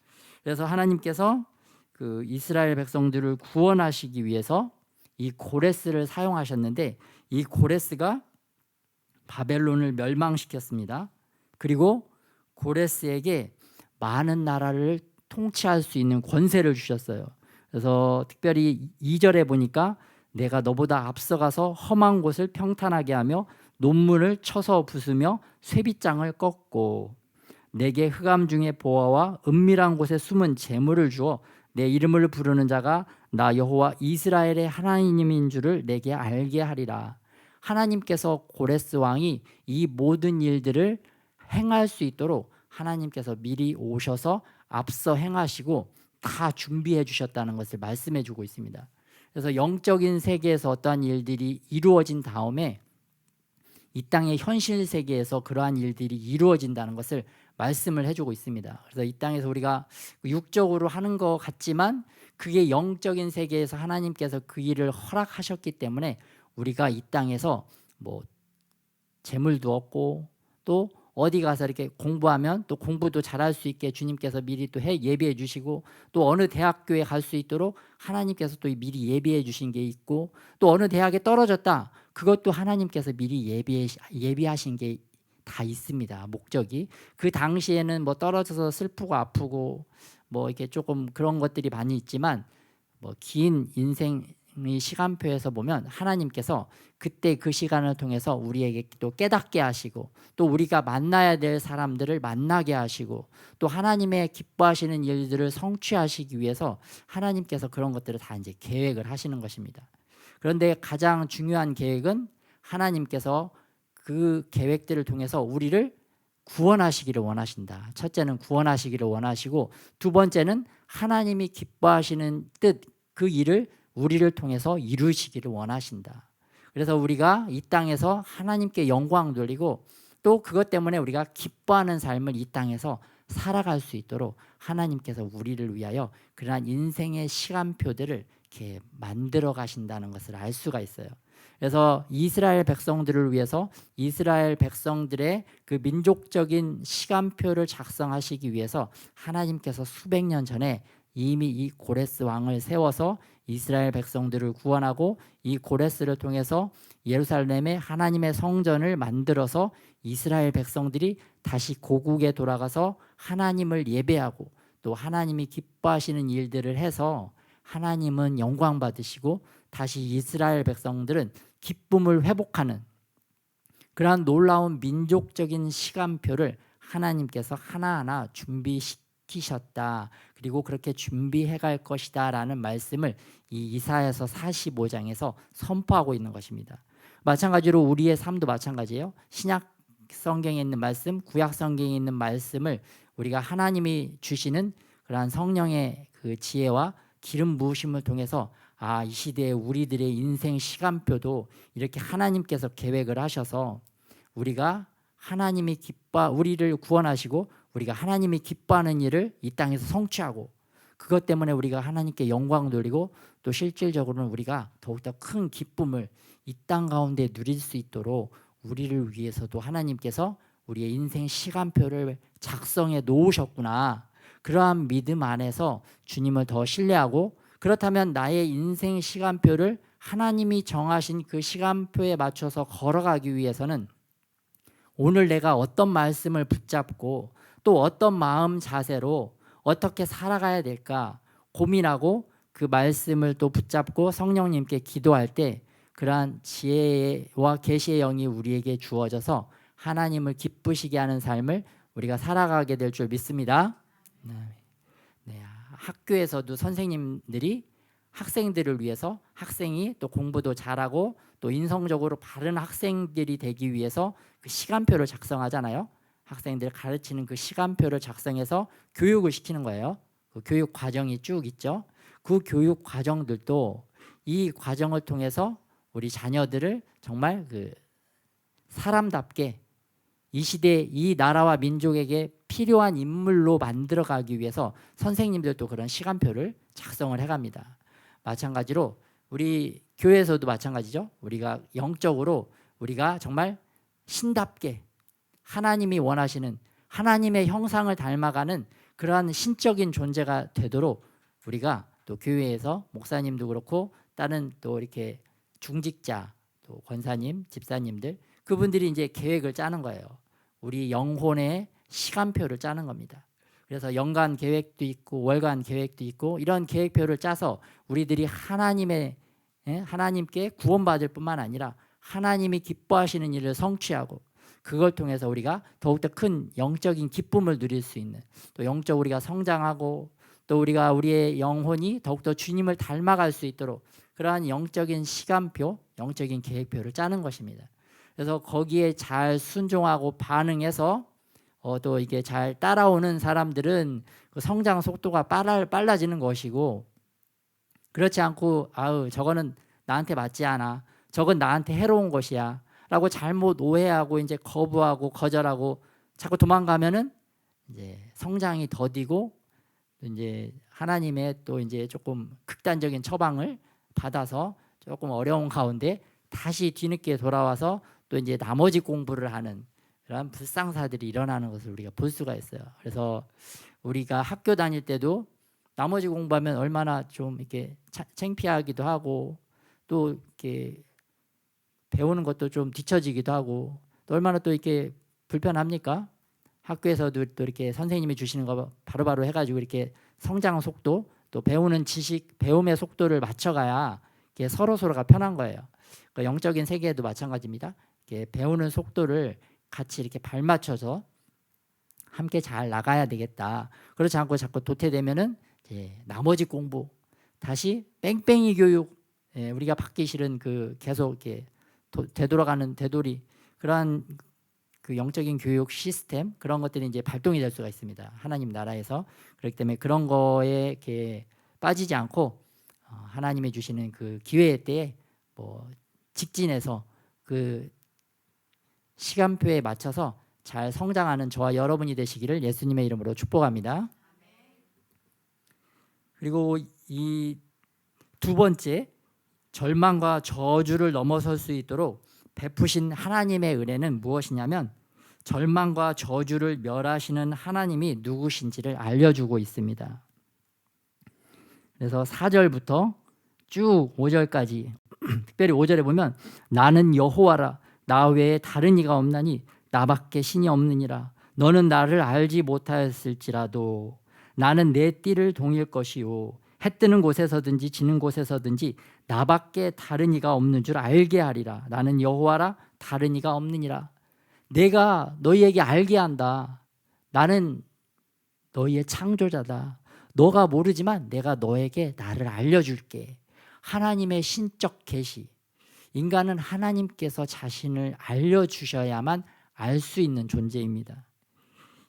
그래서 하나님께서 그 이스라엘 백성들을 구원하시기 위해서 이 고레스를 사용하셨는데 이 고레스가 바벨론을 멸망시켰습니다. 그리고 고레스에게 많은 나라를 통치할 수 있는 권세를 주셨어요. 그래서 특별히 2절에 보니까 내가 너보다 앞서가서 험한 곳을 평탄하게 하며 논문을 쳐서 부수며 쇠빗장을 꺾고 내게 흑암 중에 보아와 은밀한 곳에 숨은 재물을 주어 내 이름을 부르는 자가 나 여호와 이스라엘의 하나님인 줄을 내게 알게 하리라. 하나님께서 고레스 왕이 이 모든 일들을 행할 수 있도록 하나님께서 미리 오셔서 앞서 행하시고 다 준비해 주셨다는 것을 말씀해 주고 있습니다. 그래서 영적인 세계에서 어떠한 일들이 이루어진 다음에 이 땅의 현실 세계에서 그러한 일들이 이루어진다는 것을 말씀을 해주고 있습니다. 그래서 이 땅에서 우리가 육적으로 하는 것 같지만 그게 영적인 세계에서 하나님께서 그 일을 허락하셨기 때문에 우리가 이 땅에서 뭐 재물도 얻고 또 어디 가서 이렇게 공부하면 또 공부도 잘할 수 있게 주님께서 미리 또 예비해 주시고 또 어느 대학교에 갈 수 있도록 하나님께서 또 미리 예비해 주신 게 있고 또 어느 대학에 떨어졌다 그것도 하나님께서 미리 예비하신 게 다 있습니다. 목적이 그 당시에는 뭐 떨어져서 슬프고 아프고 뭐 이렇게 조금 그런 것들이 많이 있지만 뭐 긴 인생의 시간표에서 보면 하나님께서 그때 그 시간을 통해서 우리에게 또 깨닫게 하시고 또 우리가 만나야 될 사람들을 만나게 하시고 또 하나님의 기뻐하시는 일들을 성취하시기 위해서 하나님께서 그런 것들을 다 이제 계획을 하시는 것입니다. 그런데 가장 중요한 계획은 하나님께서 그 계획들을 통해서 우리를 구원하시기를 원하신다. 첫째는 구원하시기를 원하시고 두 번째는 하나님이 기뻐하시는 뜻 그 일을 우리를 통해서 이루시기를 원하신다. 그래서 우리가 이 땅에서 하나님께 영광 돌리고 또 그것 때문에 우리가 기뻐하는 삶을 이 땅에서 살아갈 수 있도록 하나님께서 우리를 위하여 그러한 인생의 시간표들을 이렇게 만들어 가신다는 것을 알 수가 있어요. 그래서 이스라엘 백성들을 위해서 이스라엘 백성들의 그 민족적인 시간표를 작성하시기 위해서 하나님께서 수백 년 전에 이미 이 고레스 왕을 세워서 이스라엘 백성들을 구원하고 이 고레스를 통해서 예루살렘에 하나님의 성전을 만들어서 이스라엘 백성들이 다시 고국에 돌아가서 하나님을 예배하고 또 하나님이 기뻐하시는 일들을 해서 하나님은 영광 받으시고 다시 이스라엘 백성들은 기쁨을 회복하는 그러한 놀라운 민족적인 시간표를 하나님께서 하나하나 준비시키셨다. 그리고 그렇게 준비해 갈 것이다 라는 말씀을 이 이사야서 45장에서 선포하고 있는 것입니다. 마찬가지로 우리의 삶도 마찬가지예요. 신약 성경에 있는 말씀, 구약 성경에 있는 말씀을 우리가 하나님이 주시는 그러한 성령의 그 지혜와 기름 부으심을 통해서 이 시대에 우리들의 인생 시간표도 이렇게 하나님께서 계획을 하셔서 우리가 하나님이 우리를 구원하시고 우리가 하나님이 기뻐하는 일을 이 땅에서 성취하고 그것 때문에 우리가 하나님께 영광 돌리고 또 실질적으로는 우리가 더욱더 큰 기쁨을 이 땅 가운데 누릴 수 있도록 우리를 위해서도 하나님께서 우리의 인생 시간표를 작성해 놓으셨구나. 그러한 믿음 안에서 주님을 더 신뢰하고 그렇다면 나의 인생 시간표를 하나님이 정하신 그 시간표에 맞춰서 걸어가기 위해서는 오늘 내가 어떤 말씀을 붙잡고 또 어떤 마음 자세로 어떻게 살아가야 될까 고민하고 그 말씀을 또 붙잡고 성령님께 기도할 때 그러한 지혜와 계시의 영이 우리에게 주어져서 하나님을 기쁘시게 하는 삶을 우리가 살아가게 될 줄 믿습니다. 네, 학교에서도 선생님들이 학생들을 위해서 학생이 또 공부도 잘하고 또 인성적으로 바른 학생들이 되기 위해서 그 시간표를 작성하잖아요. 학생들을 가르치는 그 시간표를 작성해서 교육을 시키는 거예요. 그 교육 과정이 쭉 있죠. 그 교육 과정들도 이 과정을 통해서 우리 자녀들을 정말 그 사람답게 이 시대 이 나라와 민족에게 필요한 인물로 만들어가기 위해서 선생님들도 그런 시간표를 작성을 해갑니다. 마찬가지로 우리 교회에서도 마찬가지죠. 우리가 영적으로 우리가 정말 신답게 하나님이 원하시는 하나님의 형상을 닮아가는 그러한 신적인 존재가 되도록 우리가 또 교회에서 목사님도 그렇고 다른 또 이렇게 중직자, 또 권사님, 집사님들 그분들이 이제 계획을 짜는 거예요. 우리 영혼의 시간표를 짜는 겁니다. 그래서 연간 계획도 있고 월간 계획도 있고 이런 계획표를 짜서 우리들이 하나님께 구원받을 뿐만 아니라 하나님이 기뻐하시는 일을 성취하고 그걸 통해서 우리가 더욱더 큰 영적인 기쁨을 누릴 수 있는 또 영적 우리가 성장하고 또 우리가 우리의 영혼이 더욱더 주님을 닮아갈 수 있도록 그러한 영적인 시간표, 영적인 계획표를 짜는 것입니다. 그래서 거기에 잘 순종하고 반응해서 또 이게 잘 따라오는 사람들은 그 성장 속도가 빨라지는 것이고 그렇지 않고 저거는 나한테 맞지 않아. 저건 나한테 해로운 것이야. 라고 잘못 오해하고 이제 거부하고 거절하고 자꾸 도망가면은 이제 성장이 더디고 이제 하나님의 또 이제 조금 극단적인 처방을 받아서 조금 어려운 가운데 다시 뒤늦게 돌아와서 또 이제 나머지 공부를 하는 그런 불상사들이 일어나는 것을 우리가 볼 수가 있어요. 그래서 우리가 학교 다닐 때도 나머지 공부하면 얼마나 좀 이렇게 창피하기도 하고 또 이렇게 배우는 것도 좀 뒤처지기도 하고 또 얼마나 또 이렇게 불편합니까? 학교에서도 또 이렇게 선생님이 주시는 거 바로바로 해가지고 이렇게 성장 속도 또 배우는 지식, 배움의 속도를 맞춰가야 이게 서로가 편한 거예요. 그러니까 영적인 세계에도 마찬가지입니다. 이렇게 배우는 속도를 같이 이렇게 발맞춰서 함께 잘 나가야 되겠다. 그렇지 않고 자꾸 도태되면은 이제 나머지 공부 다시 뺑뺑이 교육 우리가 받기 싫은 그 계속 이렇게 되돌아가는 되돌이 그러한 그 영적인 교육 시스템 그런 것들이 이제 발동이 될 수가 있습니다. 하나님 나라에서 그렇기 때문에 그런 거에 이렇게 빠지지 않고 하나님이 주시는 그 기회의 때에 뭐 직진해서 그 시간표에 맞춰서 잘 성장하는 저와 여러분이 되시기를 예수님의 이름으로 축복합니다. 그리고 이 두 번째 절망과 저주를 넘어설 수 있도록 베푸신 하나님의 은혜는 무엇이냐면 절망과 저주를 멸하시는 하나님이 누구신지를 알려주고 있습니다. 그래서 4절부터 쭉 5절까지 특별히 5절에 보면 나는 여호와라 나 외에 다른 이가 없나니 나밖에 신이 없느니라 너는 나를 알지 못하였을지라도 나는 내 띠를 동일 것이요 해 뜨는 곳에서든지 지는 곳에서든지 나밖에 다른 이가 없는 줄 알게 하리라 나는 여호와라 다른 이가 없느니라 내가 너희에게 알게 한다 나는 너희의 창조자다 너가 모르지만 내가 너에게 나를 알려줄게 하나님의 신적 계시 인간은 하나님께서 자신을 알려주셔야만 알 수 있는 존재입니다.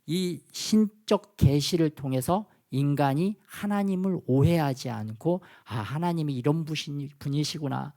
이 신적 계시를 통해서 인간이 하나님을 오해하지 않고 하나님이 이런 분이시구나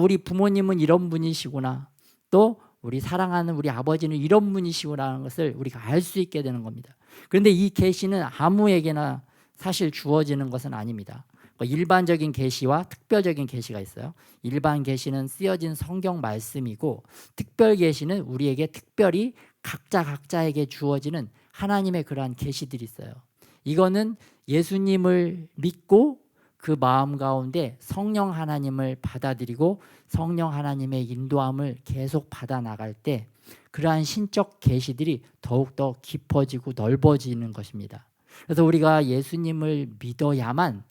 우리 부모님은 이런 분이시구나 또 우리 사랑하는 우리 아버지는 이런 분이시구나라는 것을 우리가 알 수 있게 되는 겁니다. 그런데 이 계시는 아무에게나 사실 주어지는 것은 아닙니다. 일반적인 계시와 특별적인 계시가 있어요. 일반 계시는 쓰여진 성경 말씀이고 특별 계시는 우리에게 특별히 각자에게 주어지는 하나님의 그러한 계시들이 있어요. 이거는 예수님을 믿고 그 마음 가운데 성령 하나님을 받아들이고 성령 하나님의 인도함을 계속 받아 나갈 때 그러한 신적 계시들이 더욱더 깊어지고 넓어지는 것입니다. 그래서 우리가 예수님을 믿어야만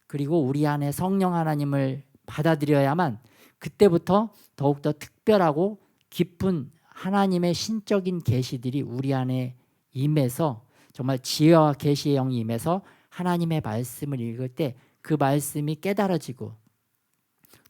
그리고 우리 안에 성령 하나님을 받아들여야만 그때부터 더욱더 특별하고 깊은 하나님의 신적인 계시들이 우리 안에 임해서 정말 지혜와 계시의 영이 임해서 하나님의 말씀을 읽을 때 그 말씀이 깨달아지고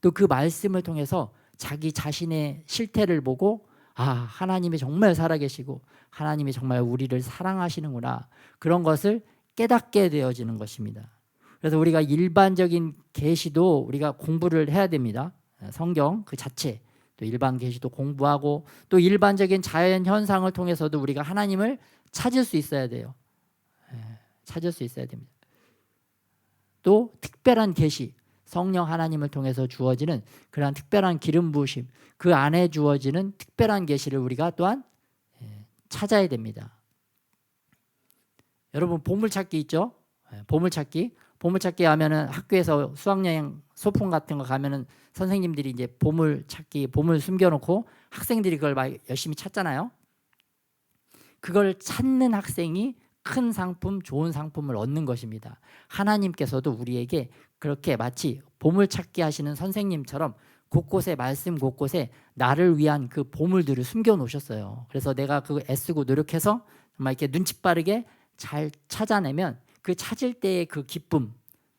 또 그 말씀을 통해서 자기 자신의 실태를 보고 하나님이 정말 살아계시고 하나님이 정말 우리를 사랑하시는구나 그런 것을 깨닫게 되어지는 것입니다. 그래서 우리가 일반적인 계시도 우리가 공부를 해야 됩니다. 성경 그 자체 또 일반 계시도 공부하고 또 일반적인 자연 현상을 통해서도 우리가 하나님을 찾을 수 있어야 돼요. 찾을 수 있어야 됩니다. 또 특별한 계시 성령 하나님을 통해서 주어지는 그러한 특별한 기름 부으심 그 안에 주어지는 특별한 계시를 우리가 또한 찾아야 됩니다. 여러분 보물찾기 있죠? 보물찾기 하면은 학교에서 수학여행 소풍 같은 거 가면은 선생님들이 이제 보물찾기, 보물 숨겨놓고 학생들이 그걸 막 열심히 찾잖아요. 그걸 찾는 학생이 큰 상품, 좋은 상품을 얻는 것입니다. 하나님께서도 우리에게 그렇게 마치 보물찾기 하시는 선생님처럼 곳곳에, 말씀 곳곳에 나를 위한 그 보물들을 숨겨 놓으셨어요. 그래서 내가 그 애쓰고 노력해서 정말 이렇게 눈치 빠르게 잘 찾아내면 그 찾을 때의 그 기쁨,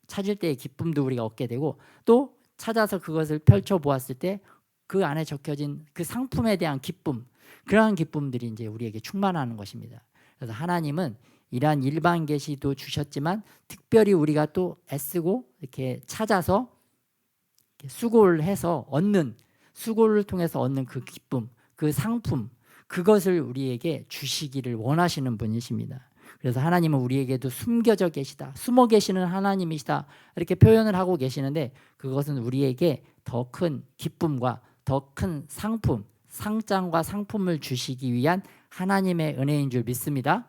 찾을 때의 기쁨도 우리가 얻게 되고, 또 찾아서 그것을 펼쳐 보았을 때 그 안에 적혀진 그 상품에 대한 기쁨, 그러한 기쁨들이 이제 우리에게 충만하는 것입니다. 그래서 하나님은 이러한 일반 계시도 주셨지만 특별히 우리가 또 애쓰고 이렇게 찾아서 이렇게 수고를 해서 얻는, 수고를 통해서 얻는 그 기쁨, 그 상품, 그것을 우리에게 주시기를 원하시는 분이십니다. 그래서 하나님은 우리에게도 숨겨져 계시다, 숨어 계시는 하나님이시다, 이렇게 표현을 하고 계시는데, 그것은 우리에게 더 큰 기쁨과 더 큰 상품, 상장과 상품을 주시기 위한 하나님의 은혜인 줄 믿습니다.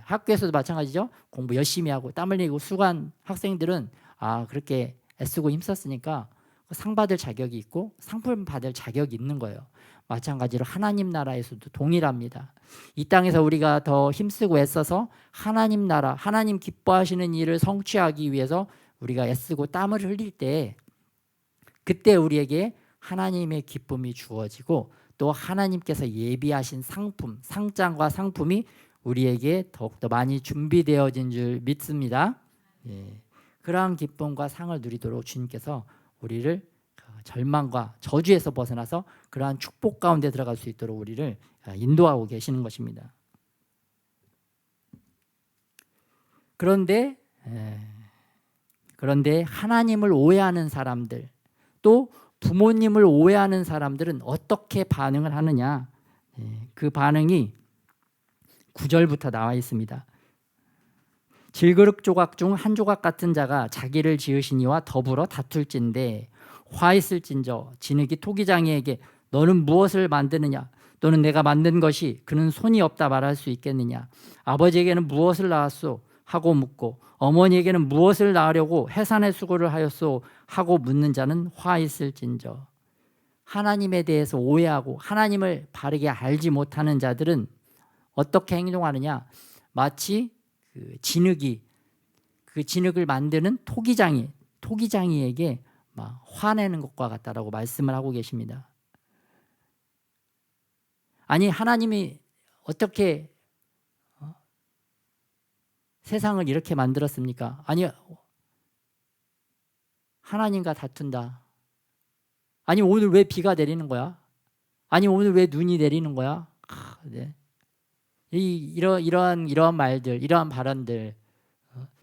학교에서도 마찬가지죠. 공부 열심히 하고 땀 흘리고 수고한 학생들은 그렇게 애쓰고 힘썼으니까 상 받을 자격이 있고 상품 받을 자격이 있는 거예요. 마찬가지로 하나님 나라에서도 동일합니다. 이 땅에서 우리가 더 힘쓰고 애써서 하나님 나라, 하나님 기뻐하시는 일을 성취하기 위해서 우리가 애쓰고 땀을 흘릴 때, 그때 우리에게 하나님의 기쁨이 주어지고 또 하나님께서 예비하신 상품, 상장과 상품이 우리에게 더욱더 많이 준비되어진 줄 믿습니다. 그러한 기쁨과 상을 누리도록 주님께서 우리를 절망과 저주에서 벗어나서 그러한 축복 가운데 들어갈 수 있도록 우리를 인도하고 계시는 것입니다. 그런데 하나님을 오해하는 사람들, 또 부모님을 오해하는 사람들은 어떻게 반응을 하느냐? 그 반응이 9절부터 나와 있습니다. 질그릇 조각 중 한 조각 같은 자가 자기를 지으신 이와 더불어 다툴진대 화 있을진저 진흙이 토기장이에게 너는 무엇을 만드느냐, 또는 내가 만든 것이 그는 손이 없다 말할 수 있겠느냐, 아버지에게는 무엇을 낳았소 하고 묻고 어머니에게는 무엇을 낳으려고 해산의 수고를 하였소 하고 묻는 자는 화 있을진저. 하나님에 대해서 오해하고 하나님을 바르게 알지 못하는 자들은 어떻게 행동하느냐, 마치 그 진흙을 만드는 토기장이에게 막 화내는 것과 같다라고 말씀을 하고 계십니다. 아니, 하나님이 어떻게 세상을 이렇게 만들었습니까? 아니, 하나님과 다툰다. 아니, 오늘 왜 비가 내리는 거야? 아니, 오늘 왜 눈이 내리는 거야? 이러한 말들, 이러한 발언들,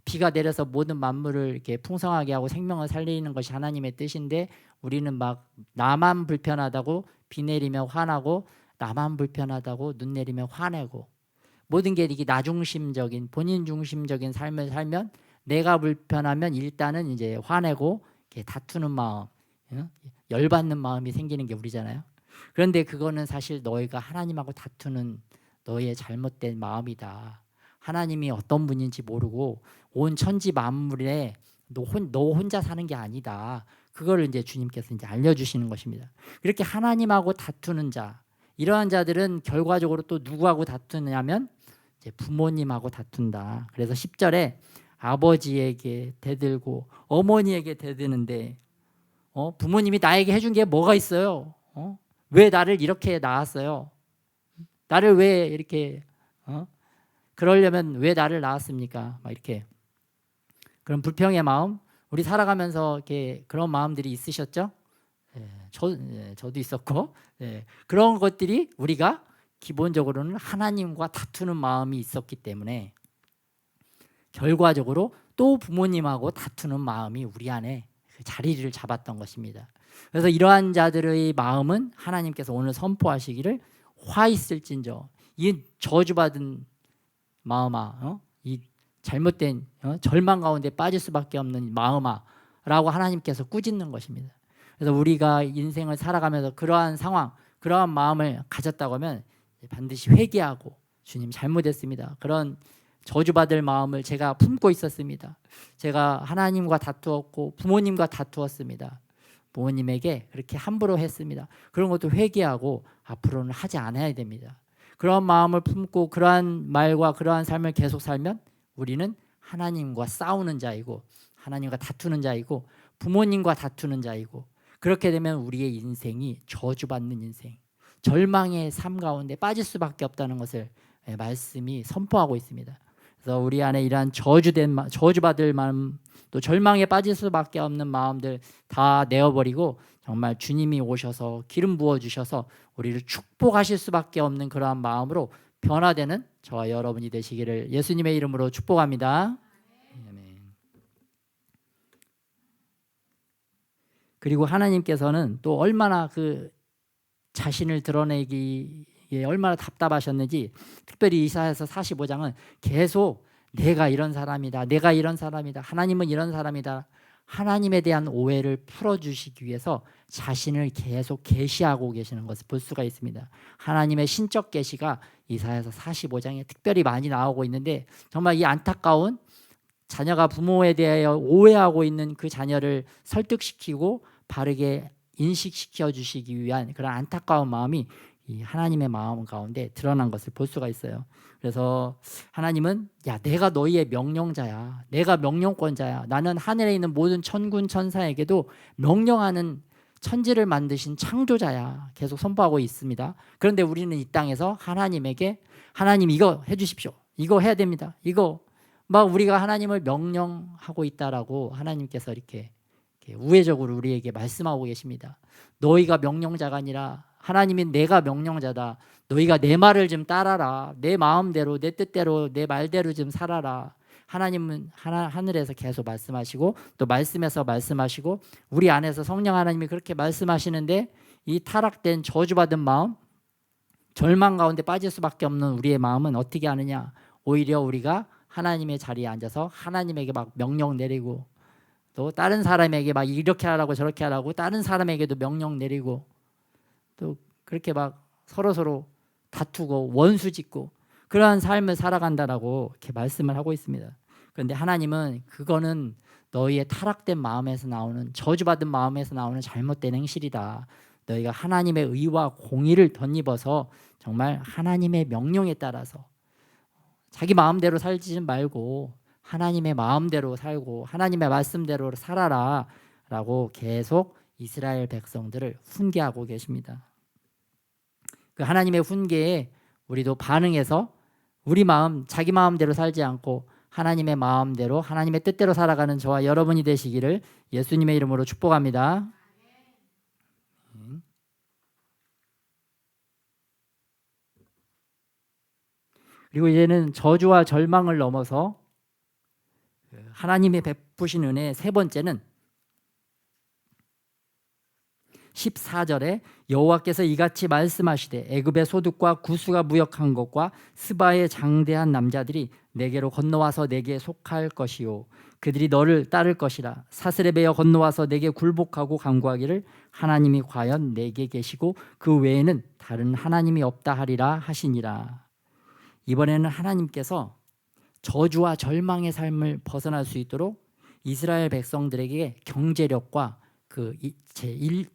비가 내려서 모든 만물을 이렇게 풍성하게 하고 생명을 살리는 것이 하나님의 뜻인데, 우리는 막 나만 불편하다고 비 내리면 화나고, 나만 불편하다고 눈 내리면 화내고, 모든 게 이게 나 중심적인, 본인 중심적인 삶을 살면 내가 불편하면 일단은 이제 화내고 이렇게 다투는 마음, 열받는 마음이 생기는 게 우리잖아요. 그런데 그거는 사실 너희가 하나님하고 다투는 너희의 잘못된 마음이다. 하나님이 어떤 분인지 모르고 온 천지 만물에 너 혼자 사는 게 아니다. 그거를 이제 주님께서 이제 알려주시는 것입니다. 이렇게 하나님하고 다투는 자, 이러한 자들은 결과적으로 또 누구하고 다투냐면 이제 부모님하고 다툰다. 그래서 10절에 아버지에게 대들고 어머니에게 대드는데, 부모님이 나에게 해준 게 뭐가 있어요? 왜 나를 이렇게 낳았어요? 나를 왜 이렇게 그러려면 왜 나를 낳았습니까? 막 이렇게 그런 불평의 마음, 우리 살아가면서 이렇게 그런 마음들이 있으셨죠? 저도 있었고, 그런 것들이 우리가 기본적으로는 하나님과 다투는 마음이 있었기 때문에 결과적으로 또 부모님하고 다투는 마음이 우리 안에 그 자리를 잡았던 것입니다. 그래서 이러한 자들의 마음은 하나님께서 오늘 선포하시기를 화 있을진저, 이 저주받은 마음아, 이 잘못된 절망 가운데 빠질 수밖에 없는 마음아 라고 하나님께서 꾸짖는 것입니다. 그래서 우리가 인생을 살아가면서 그러한 상황, 그러한 마음을 가졌다고 하면 반드시 회개하고 주님 잘못했습니다, 그런 저주받을 마음을 제가 품고 있었습니다. 제가 하나님과 다투었고 부모님과 다투었습니다. 부모님에게 그렇게 함부로 했습니다. 그런 것도 회개하고 앞으로는 하지 않아야 됩니다. 그런 마음을 품고 그러한 말과 그러한 삶을 계속 살면 우리는 하나님과 싸우는 자이고 하나님과 다투는 자이고 부모님과 다투는 자이고, 그렇게 되면 우리의 인생이 저주받는 인생, 절망의 삶 가운데 빠질 수밖에 없다는 것을 말씀이 선포하고 있습니다. 그래서 우리 안에 이러한 저주받을 마음, 또 절망에 빠질 수밖에 없는 마음들 다 내어버리고 정말 주님이 오셔서 기름 부어주셔서 우리를 축복하실 수밖에 없는 그러한 마음으로 변화되는 저와 여러분이 되시기를 예수님의 이름으로 축복합니다. 아멘. 그리고 하나님께서는 또 얼마나 그 자신을 드러내기에 얼마나 답답하셨는지, 특별히 이사야서 45장은 계속 내가 이런 사람이다, 내가 이런 사람이다, 하나님은 이런 사람이다, 하나님에 대한 오해를 풀어주시기 위해서 자신을 계속 계시하고 계시는 것을 볼 수가 있습니다. 하나님의 신적 계시가 이사야서 45장에 특별히 많이 나오고 있는데, 정말 이 안타까운 자녀가 부모에 대하여 오해하고 있는 그 자녀를 설득시키고 바르게 인식시켜 주시기 위한 그런 안타까운 마음이 이 하나님의 마음 가운데 드러난 것을 볼 수가 있어요. 그래서 하나님은 내가 너희의 명령자야, 내가 명령권자야, 나는 하늘에 있는 모든 천군 천사에게도 명령하는 천지를 만드신 창조자야, 계속 선포하고 있습니다. 그런데 우리는 이 땅에서 하나님에게 하나님 이거 해주십시오, 이거 해야 됩니다, 이거 막 우리가 하나님을 명령하고 있다라고 하나님께서 이렇게 우회적으로 우리에게 말씀하고 계십니다. 너희가 명령자가 아니라 하나님이 내가 명령자다, 너희가 내 말을 좀 따라라, 내 마음대로 내 뜻대로 내 말대로 좀 살아라. 하나님은 하늘에서 계속 말씀하시고 또 말씀에서 말씀하시고 우리 안에서 성령 하나님이 그렇게 말씀하시는데, 이 타락된 저주받은 마음, 절망 가운데 빠질 수밖에 없는 우리의 마음은 어떻게 하느냐, 오히려 우리가 하나님의 자리에 앉아서 하나님에게 막 명령 내리고 또 다른 사람에게 막 이렇게 하라고 저렇게 하라고 다른 사람에게도 명령 내리고 또 그렇게 막 서로 다투고 원수 짓고 그러한 삶을 살아간다라고 이렇게 말씀을 하고 있습니다. 그런데 하나님은 그거는 너희의 타락된 마음에서 나오는, 저주받은 마음에서 나오는 잘못된 행실이다. 너희가 하나님의 의와 공의를 덧입어서 정말 하나님의 명령에 따라서 자기 마음대로 살지 말고 하나님의 마음대로 살고 하나님의 말씀대로 살아라 라고 계속 이스라엘 백성들을 훈계하고 계십니다. 그 하나님의 훈계에 우리도 반응해서 우리 마음, 자기 마음대로 살지 않고 하나님의 마음대로 하나님의 뜻대로 살아가는 저와 여러분이 되시기를 예수님의 이름으로 축복합니다. 그리고 이제는 저주와 절망을 넘어서 하나님의 베푸신 은혜의 세 번째는 14절에 여호와께서 이같이 말씀하시되 애굽의 소득과 구스가 무역한 것과 스바의 장대한 남자들이 내게로 건너와서 내게 속할 것이요 그들이 너를 따를 것이라. 사슬에 베어 건너와서 내게 굴복하고 간구하기를 하나님이 과연 내게 계시고 그 외에는 다른 하나님이 없다 하리라 하시니라. 이번에는 하나님께서 저주와 절망의 삶을 벗어날 수 있도록 이스라엘 백성들에게 경제력과 그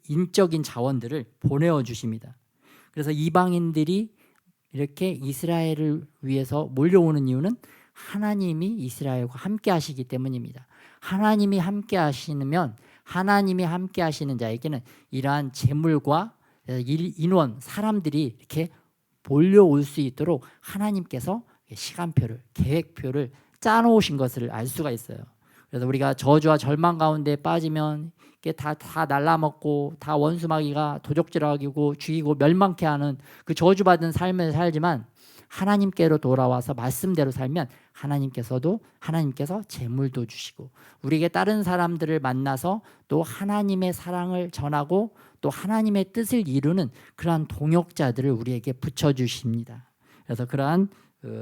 인적인 자원들을 보내어 주십니다. 그래서 이방인들이 이렇게 이스라엘을 위해서 몰려오는 이유는 하나님이 이스라엘과 함께 하시기 때문입니다. 하나님이 함께 하시면 하나님이 함께 하시는 자에게는 이러한 재물과 인원, 사람들이 이렇게 몰려올 수 있도록 하나님께서 시간표를, 계획표를 짜놓으신 것을 알 수가 있어요. 그래서 우리가 저주와 절망 가운데 빠지면 이게 다 날라먹고 다 원수마귀가 도적질하고 죽이고 멸망케 하는 그 저주받은 삶을 살지만, 하나님께로 돌아와서 말씀대로 살면 하나님께서 재물도 주시고 우리에게 다른 사람들을 만나서 또 하나님의 사랑을 전하고 또 하나님의 뜻을 이루는 그러한 동역자들을 우리에게 붙여주십니다. 그래서 그러한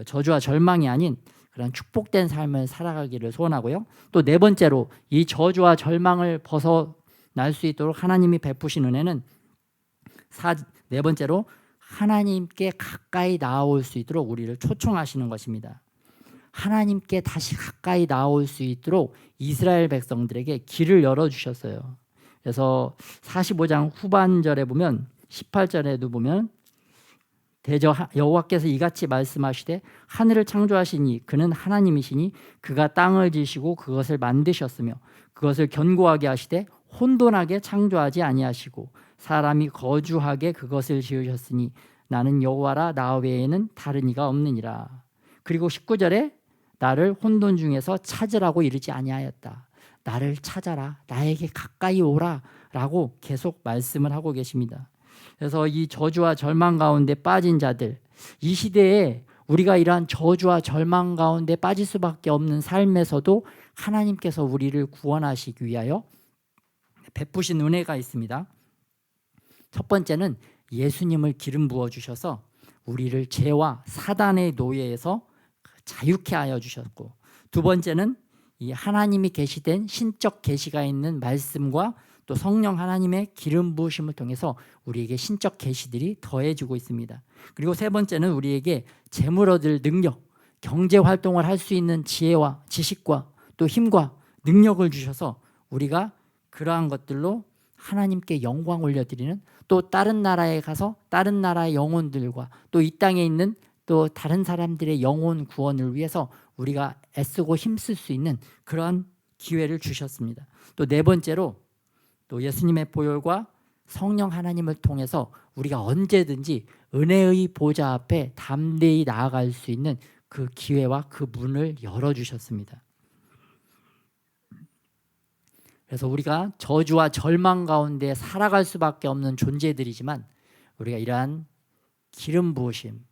저주와 절망이 아닌 그런 축복된 삶을 살아가기를 소원하고요. 또 네 번째로 이 저주와 절망을 벗어날 수 있도록 하나님이 베푸신 은혜는 네 번째로 하나님께 가까이 나아올 수 있도록 우리를 초청하시는 것입니다. 하나님께 다시 가까이 나올 수 있도록 이스라엘 백성들에게 길을 열어주셨어요. 그래서 45장 후반절에 보면 18절에도 보면 대저 여호와께서 이같이 말씀하시되 하늘을 창조하시니 그는 하나님이시니 그가 땅을 지시고 그것을 만드셨으며 그것을 견고하게 하시되 혼돈하게 창조하지 아니하시고 사람이 거주하게 그것을 지으셨으니 나는 여호와라 나 외에는 다른 이가 없느니라. 그리고 19절에 나를 혼돈 중에서 찾으라고 이르지 아니하였다. 나를 찾아라, 나에게 가까이 오라 라고 계속 말씀을 하고 계십니다. 그래서 이 저주와 절망 가운데 빠진 자들, 이 시대에 우리가 이러한 저주와 절망 가운데 빠질 수밖에 없는 삶에서도 하나님께서 우리를 구원하시기 위하여 베푸신 은혜가 있습니다. 첫 번째는 예수님을 기름 부어주셔서 우리를 죄와 사단의 노예에서 자유케 하여 주셨고, 두 번째는 이 하나님이 계시된 신적 계시가 있는 말씀과 또 성령 하나님의 기름 부으심을 통해서 우리에게 신적 계시들이 더해지고 있습니다. 그리고 세 번째는 우리에게 재물 얻을 능력, 경제 활동을 할 수 있는 지혜와 지식과 또 힘과 능력을 주셔서 우리가 그러한 것들로 하나님께 영광 올려드리는, 또 다른 나라에 가서 다른 나라의 영혼들과 또 이 땅에 있는 또 다른 사람들의 영혼 구원을 위해서 우리가 애쓰고 힘쓸 수 있는 그런 기회를 주셨습니다. 또 네 번째로 또 예수님의 보혈과 성령 하나님을 통해서 우리가 언제든지 은혜의 보좌 앞에 담대히 나아갈 수 있는 그 기회와 그 문을 열어주셨습니다. 그래서 우리가 저주와 절망 가운데 살아갈 수밖에 없는 존재들이지만 우리가 이러한 기름 부으심,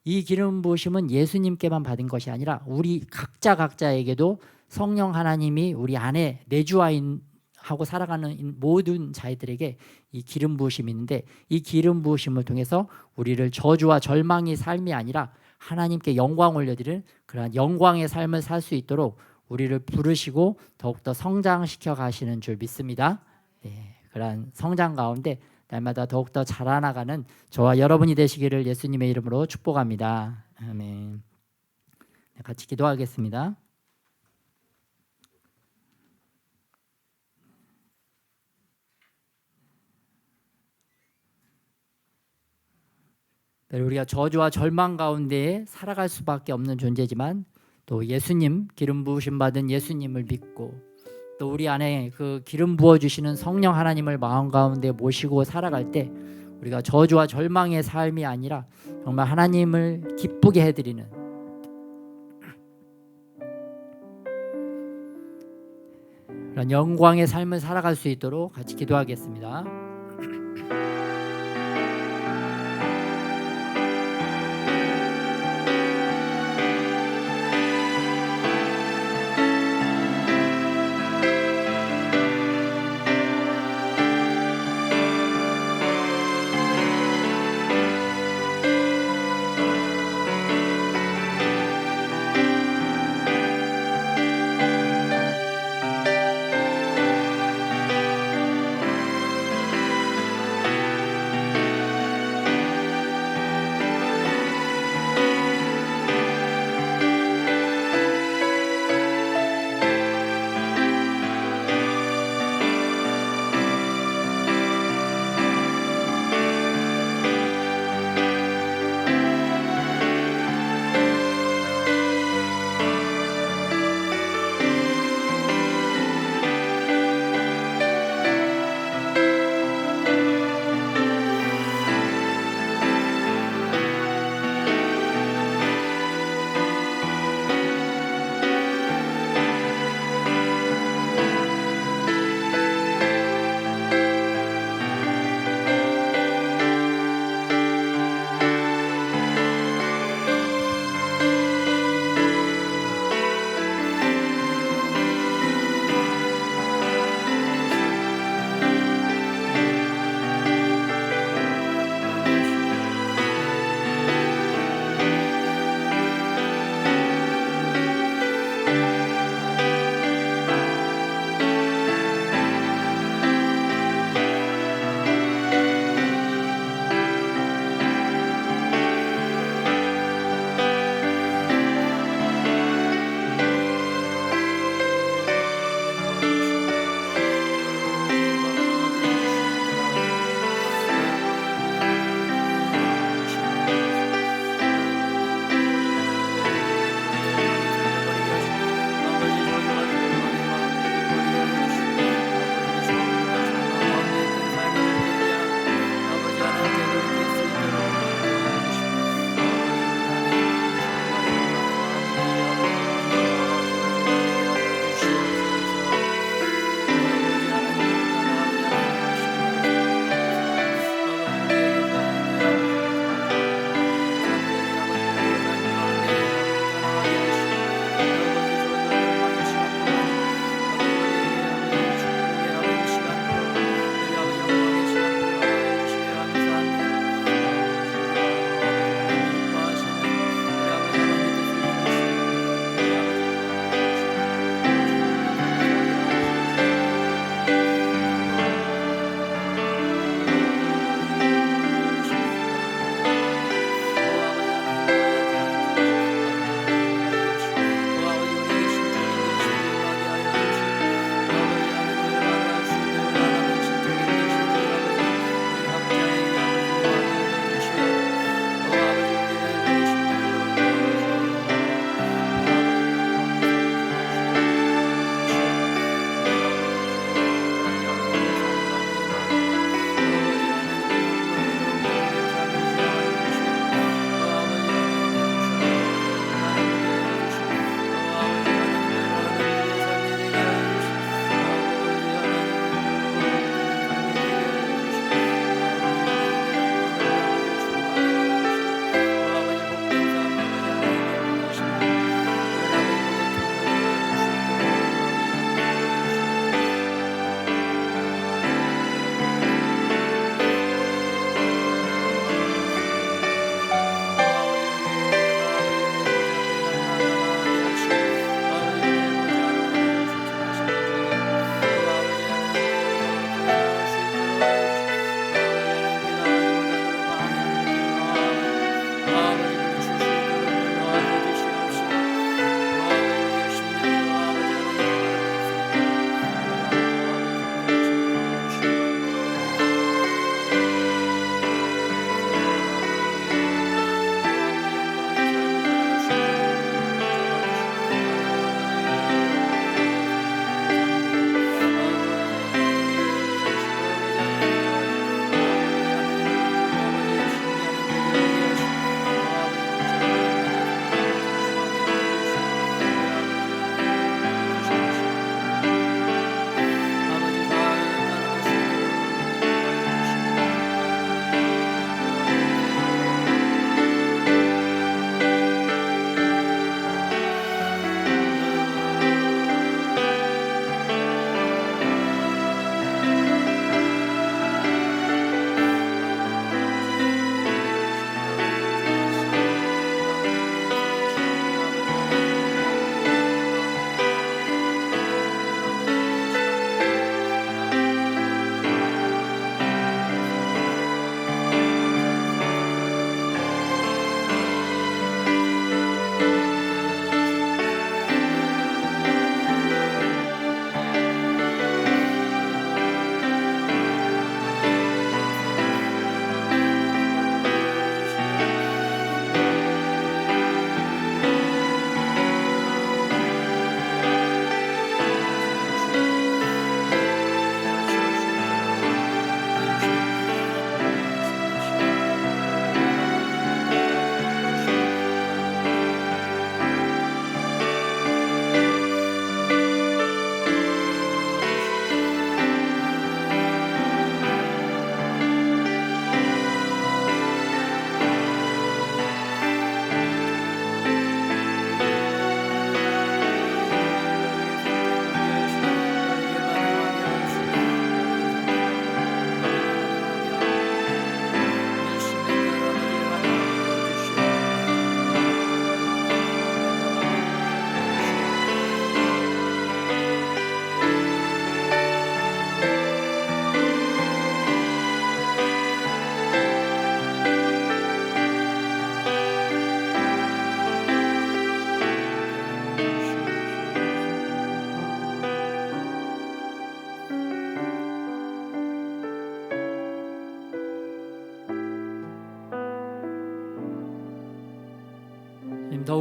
이 기름 부으심은 예수님께만 받은 것이 아니라 우리 각자에게도 성령 하나님이 우리 안에 내주하고 살아가는 모든 자들에게 이 기름 부으심이 있는데, 이 기름 부으심을 통해서 우리를 저주와 절망의 삶이 아니라 하나님께 영광 올려드리는 그러한 영광의 삶을 살 수 있도록 우리를 부르시고 더욱더 성장시켜 가시는 줄 믿습니다. 네, 그러한 성장 가운데 날마다 더욱더 자라나가는 저와 여러분이 되시기를 예수님의 이름으로 축복합니다. 아멘. 네, 같이 기도하겠습니다. 우리가 저주와 절망 가운데 살아갈 수밖에 없는 존재지만 또 예수님, 기름 부으심 받은 예수님을 믿고 또 우리 안에 그 기름 부어주시는 성령 하나님을 마음 가운데 모시고 살아갈 때 우리가 저주와 절망의 삶이 아니라 정말 하나님을 기쁘게 해드리는 그런 영광의 삶을 살아갈 수 있도록 같이 기도하겠습니다.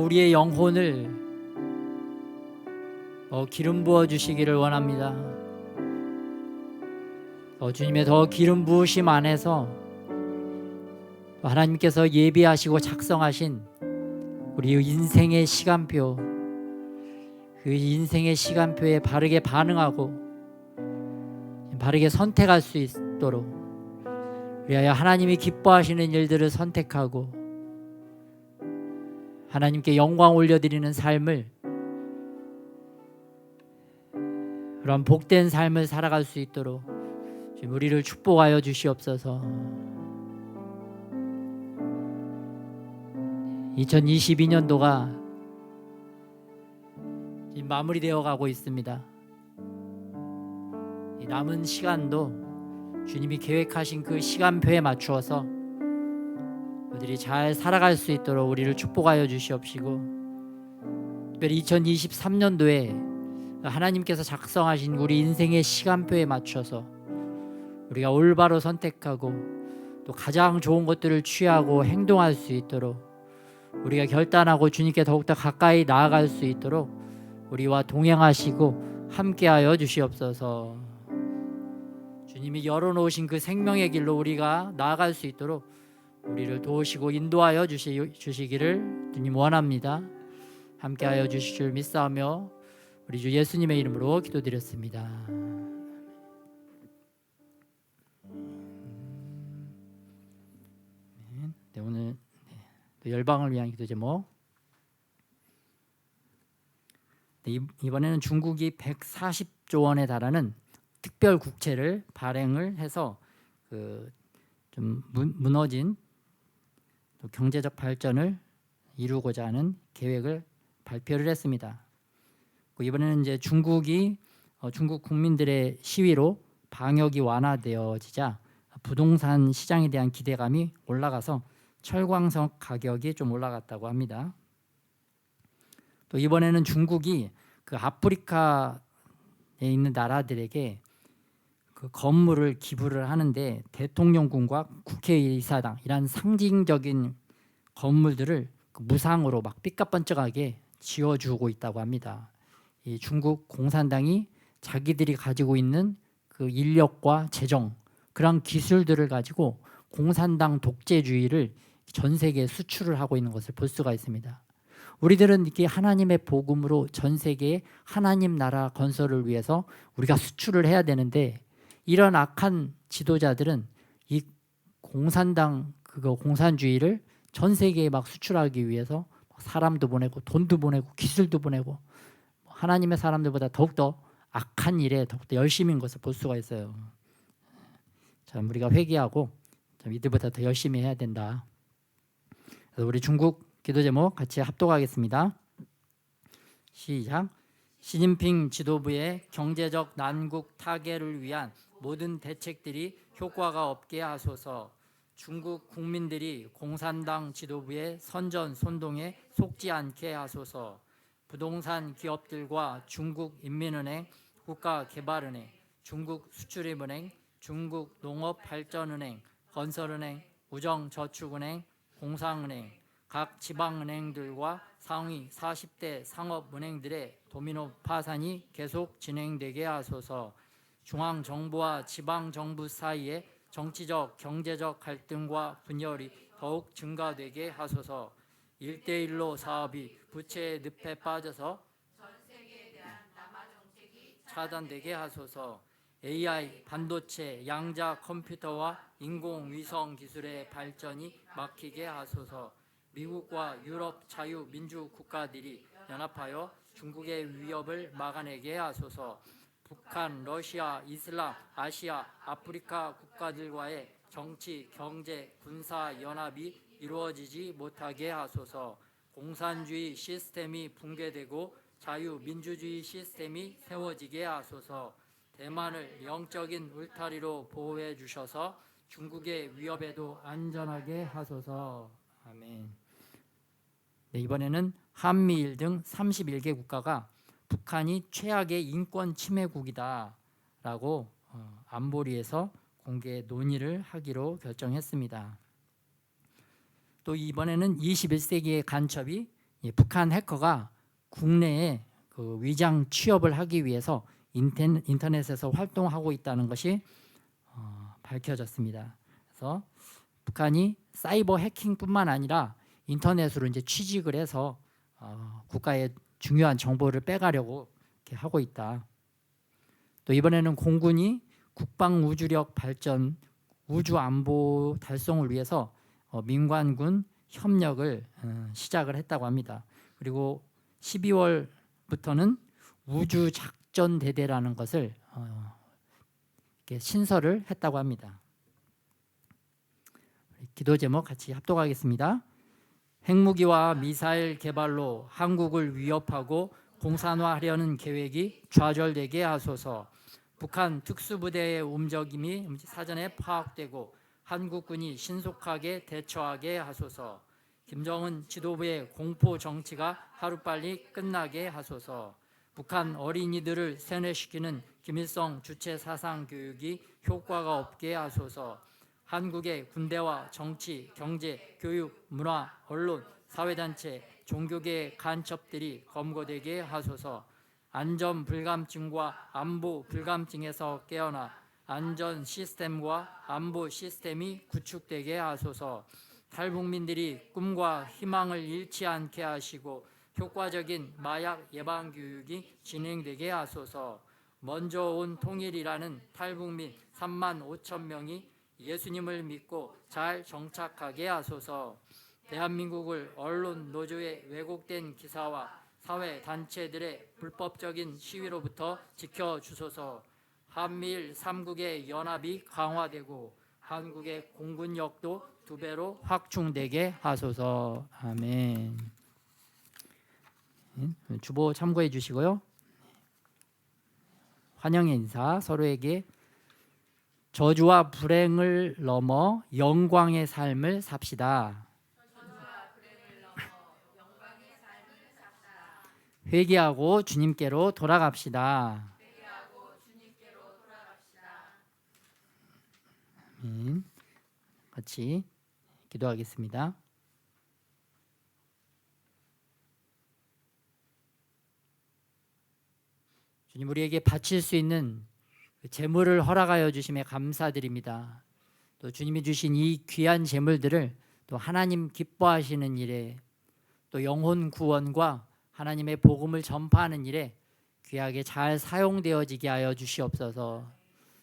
우리의 영혼을 기름 부어 주시기를 원합니다. 주님의 더 기름 부으심 안에서 하나님께서 예비하시고 작성하신 우리 인생의 시간표, 그 인생의 시간표에 바르게 반응하고 바르게 선택할 수 있도록 위하여 하나님이 기뻐하시는 일들을 선택하고 하나님께 영광 올려드리는 삶을, 그런 복된 삶을 살아갈 수 있도록 주님 우리를 축복하여 주시옵소서. 2022년도가 지금 마무리되어 가고 있습니다. 이 남은 시간도 주님이 계획하신 그 시간표에 맞추어서 우리들이 잘 살아갈 수 있도록 우리를 축복하여 주시옵시고, 특별히 2023년도에 하나님께서 작성하신 우리 인생의 시간표에 맞춰서 우리가 올바로 선택하고 또 가장 좋은 것들을 취하고 행동할 수 있도록 우리가 결단하고 주님께 더욱더 가까이 나아갈 수 있도록 우리와 동행하시고 함께하여 주시옵소서. 주님이 열어놓으신 그 생명의 길로 우리가 나아갈 수 있도록 우리를 도우시고 인도하여 주시기를 주님 원합니다. 함께하여 주실 줄 믿사오며 우리 주 예수님의 이름으로 기도드렸습니다. 네, 오늘 열방을 위한 기도 제목. 네, 이번에는 중국이 140조 원에 달하는 특별 국채를 발행을 해서 좀 무너진 경제적 발전을 이루고자 하는 계획을 발표를 했습니다. 이번에는 이제 중국이 중국 국민들의 시위로 방역이 완화되어지자 부동산 시장에 대한 기대감이 올라가서 철광석 가격이 좀 올라갔다고 합니다. 또 이번에는 중국이 그 아프리카에 있는 나라들에게 그 건물을 기부를 하는데 대통령궁과 국회의사당 이런 상징적인 건물들을 무상으로 막 삐까뻔쩍하게 지어주고 있다고 합니다. 이 중국 공산당이 자기들이 가지고 있는 그 인력과 재정, 그런 기술들을 가지고 공산당 독재주의를 전 세계에 수출을 하고 있는 것을 볼 수가 있습니다. 우리들은 이렇게 하나님의 복음으로 전 세계에 하나님 나라 건설을 위해서 우리가 수출을 해야 되는데, 이런 악한 지도자들은 이 공산당 공산주의를 전 세계에 막 수출하기 위해서 사람도 보내고 돈도 보내고 기술도 보내고 하나님의 사람들보다 더욱더 악한 일에 더욱더 열심인 것을 볼 수가 있어요. 참 우리가 회개하고 이들보다 더 열심히 해야 된다. 그래서 우리 중국 기도 제목 같이 합독하겠습니다. 시작. 시진핑 지도부의 경제적 난국 타개를 위한 모든 대책들이 효과가 없게 하소서. 중국 국민들이 공산당 지도부의 선전선동에 속지 않게 하소서. 부동산 기업들과 중국인민은행, 국가개발은행, 중국수출입은행, 중국농업발전은행, 건설은행, 우정저축은행, 공상은행, 각 지방은행들과 상위 40대 상업은행들의 도미노 파산이 계속 진행되게 하소서. 중앙정부와 지방정부 사이에 정치적, 경제적 갈등과 분열이 더욱 증가되게 하소서. 1대1로 사업이 부채의 늪에 빠져서 전 세계에 대한 남아 정책이 차단되게 하소서. AI, 반도체, 양자 컴퓨터와 인공위성 기술의 발전이 막히게 하소서. 미국과 유럽 자유민주 국가들이 연합하여 중국의 위협을 막아내게 하소서. 북한, 러시아, 이슬람, 아시아, 아프리카 국가들과의 정치, 경제, 군사 연합이 이루어지지 못하게 하소서. 공산주의 시스템이 붕괴되고 자유민주주의 시스템이 세워지게 하소서. 대만을 영적인 울타리로 보호해 주셔서 중국의 위협에도 안전하게 하소서. 아멘. 네, 이번에는 한미일 등 31개 국가가 북한이 최악의 인권 침해국이다라고 안보리에서 공개 논의를 하기로 결정했습니다. 또 이번에는 21세기의 간첩이 이 북한 해커가 국내에 그 위장 취업을 하기 위해서 인터넷에서 활동하고 있다는 것이 밝혀졌습니다. 그래서 북한이 사이버 해킹뿐만 아니라 인터넷으로 이제 취직을 해서 국가의 중요한 정보를 빼가려고 이렇게 하고 있다. 또 이번에는 공군이 국방 우주력 발전, 우주 안보 달성을 위해서 민관군 협력을 시작을 했다고 합니다. 그리고 12월부터는 우주 작전 대대라는 것을 이렇게 신설을 했다고 합니다. 기도 제목 같이 합독하겠습니다. 핵무기와 미사일 개발로 한국을 위협하고 공산화하려는 계획이 좌절되게 하소서. 북한 특수부대의 움직임이 사전에 파악되고 한국군이 신속하게 대처하게 하소서. 김정은 지도부의 공포 정치가 하루빨리 끝나게 하소서. 북한 어린이들을 세뇌시키는 김일성 주체 사상 교육이 효과가 없게 하소서. 한국의 군대와 정치, 경제, 교육, 문화, 언론, 사회단체, 종교계의 간첩들이 검거되게 하소서. 안전 불감증과 안보 불감증에서 깨어나 안전 시스템과 안보 시스템이 구축되게 하소서. 탈북민들이 꿈과 희망을 잃지 않게 하시고 효과적인 마약 예방 교육이 진행되게 하소서. 먼저 온 통일이라는 탈북민 3만 5천 명이 예수님을 믿고 잘 정착하게 하소서. 대한민국을 언론 노조의 왜곡된 기사와 사회 단체들의 불법적인 시위로부터 지켜주소서. 한미일 3국의 연합이 강화되고 한국의 공군력도 2배로 확충되게 하소서. 아멘. 주보 참고해 주시고요. 환영의 인사, 서로에게 저주와 불행을 넘어 영광의 삶을 삽시다. 회개하고 주님께로 돌아갑시다. 아멘. 같이 기도하겠습니다. 주님, 우리에게 바칠 수 있는 재물을 허락하여 주심에 감사드립니다. 또 주님이 주신 이 귀한 재물들을 또 하나님 기뻐하시는 일에, 또 영혼 구원과 하나님의 복음을 전파하는 일에 귀하게 잘 사용되어지게 하여 주시옵소서.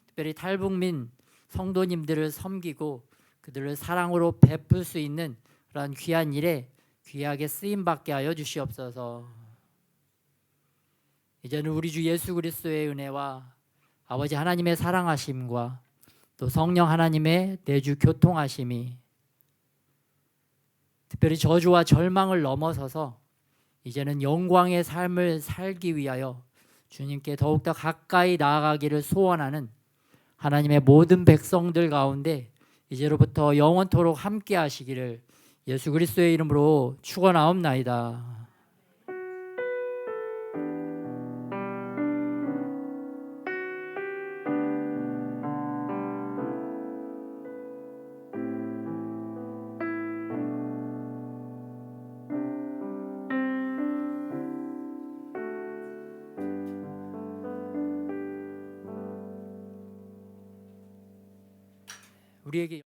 특별히 탈북민 성도님들을 섬기고 그들을 사랑으로 베풀 수 있는 그런 귀한 일에 귀하게 쓰임받게 하여 주시옵소서. 이제는 우리 주 예수 그리스도의 은혜와 아버지 하나님의 사랑하심과 또 성령 하나님의 내주 교통하심이 특별히 저주와 절망을 넘어서서 이제는 영광의 삶을 살기 위하여 주님께 더욱더 가까이 나아가기를 소원하는 하나님의 모든 백성들 가운데 이제로부터 영원토록 함께 하시기를 예수 그리스도의 이름으로 축원하옵나이다. 우리에게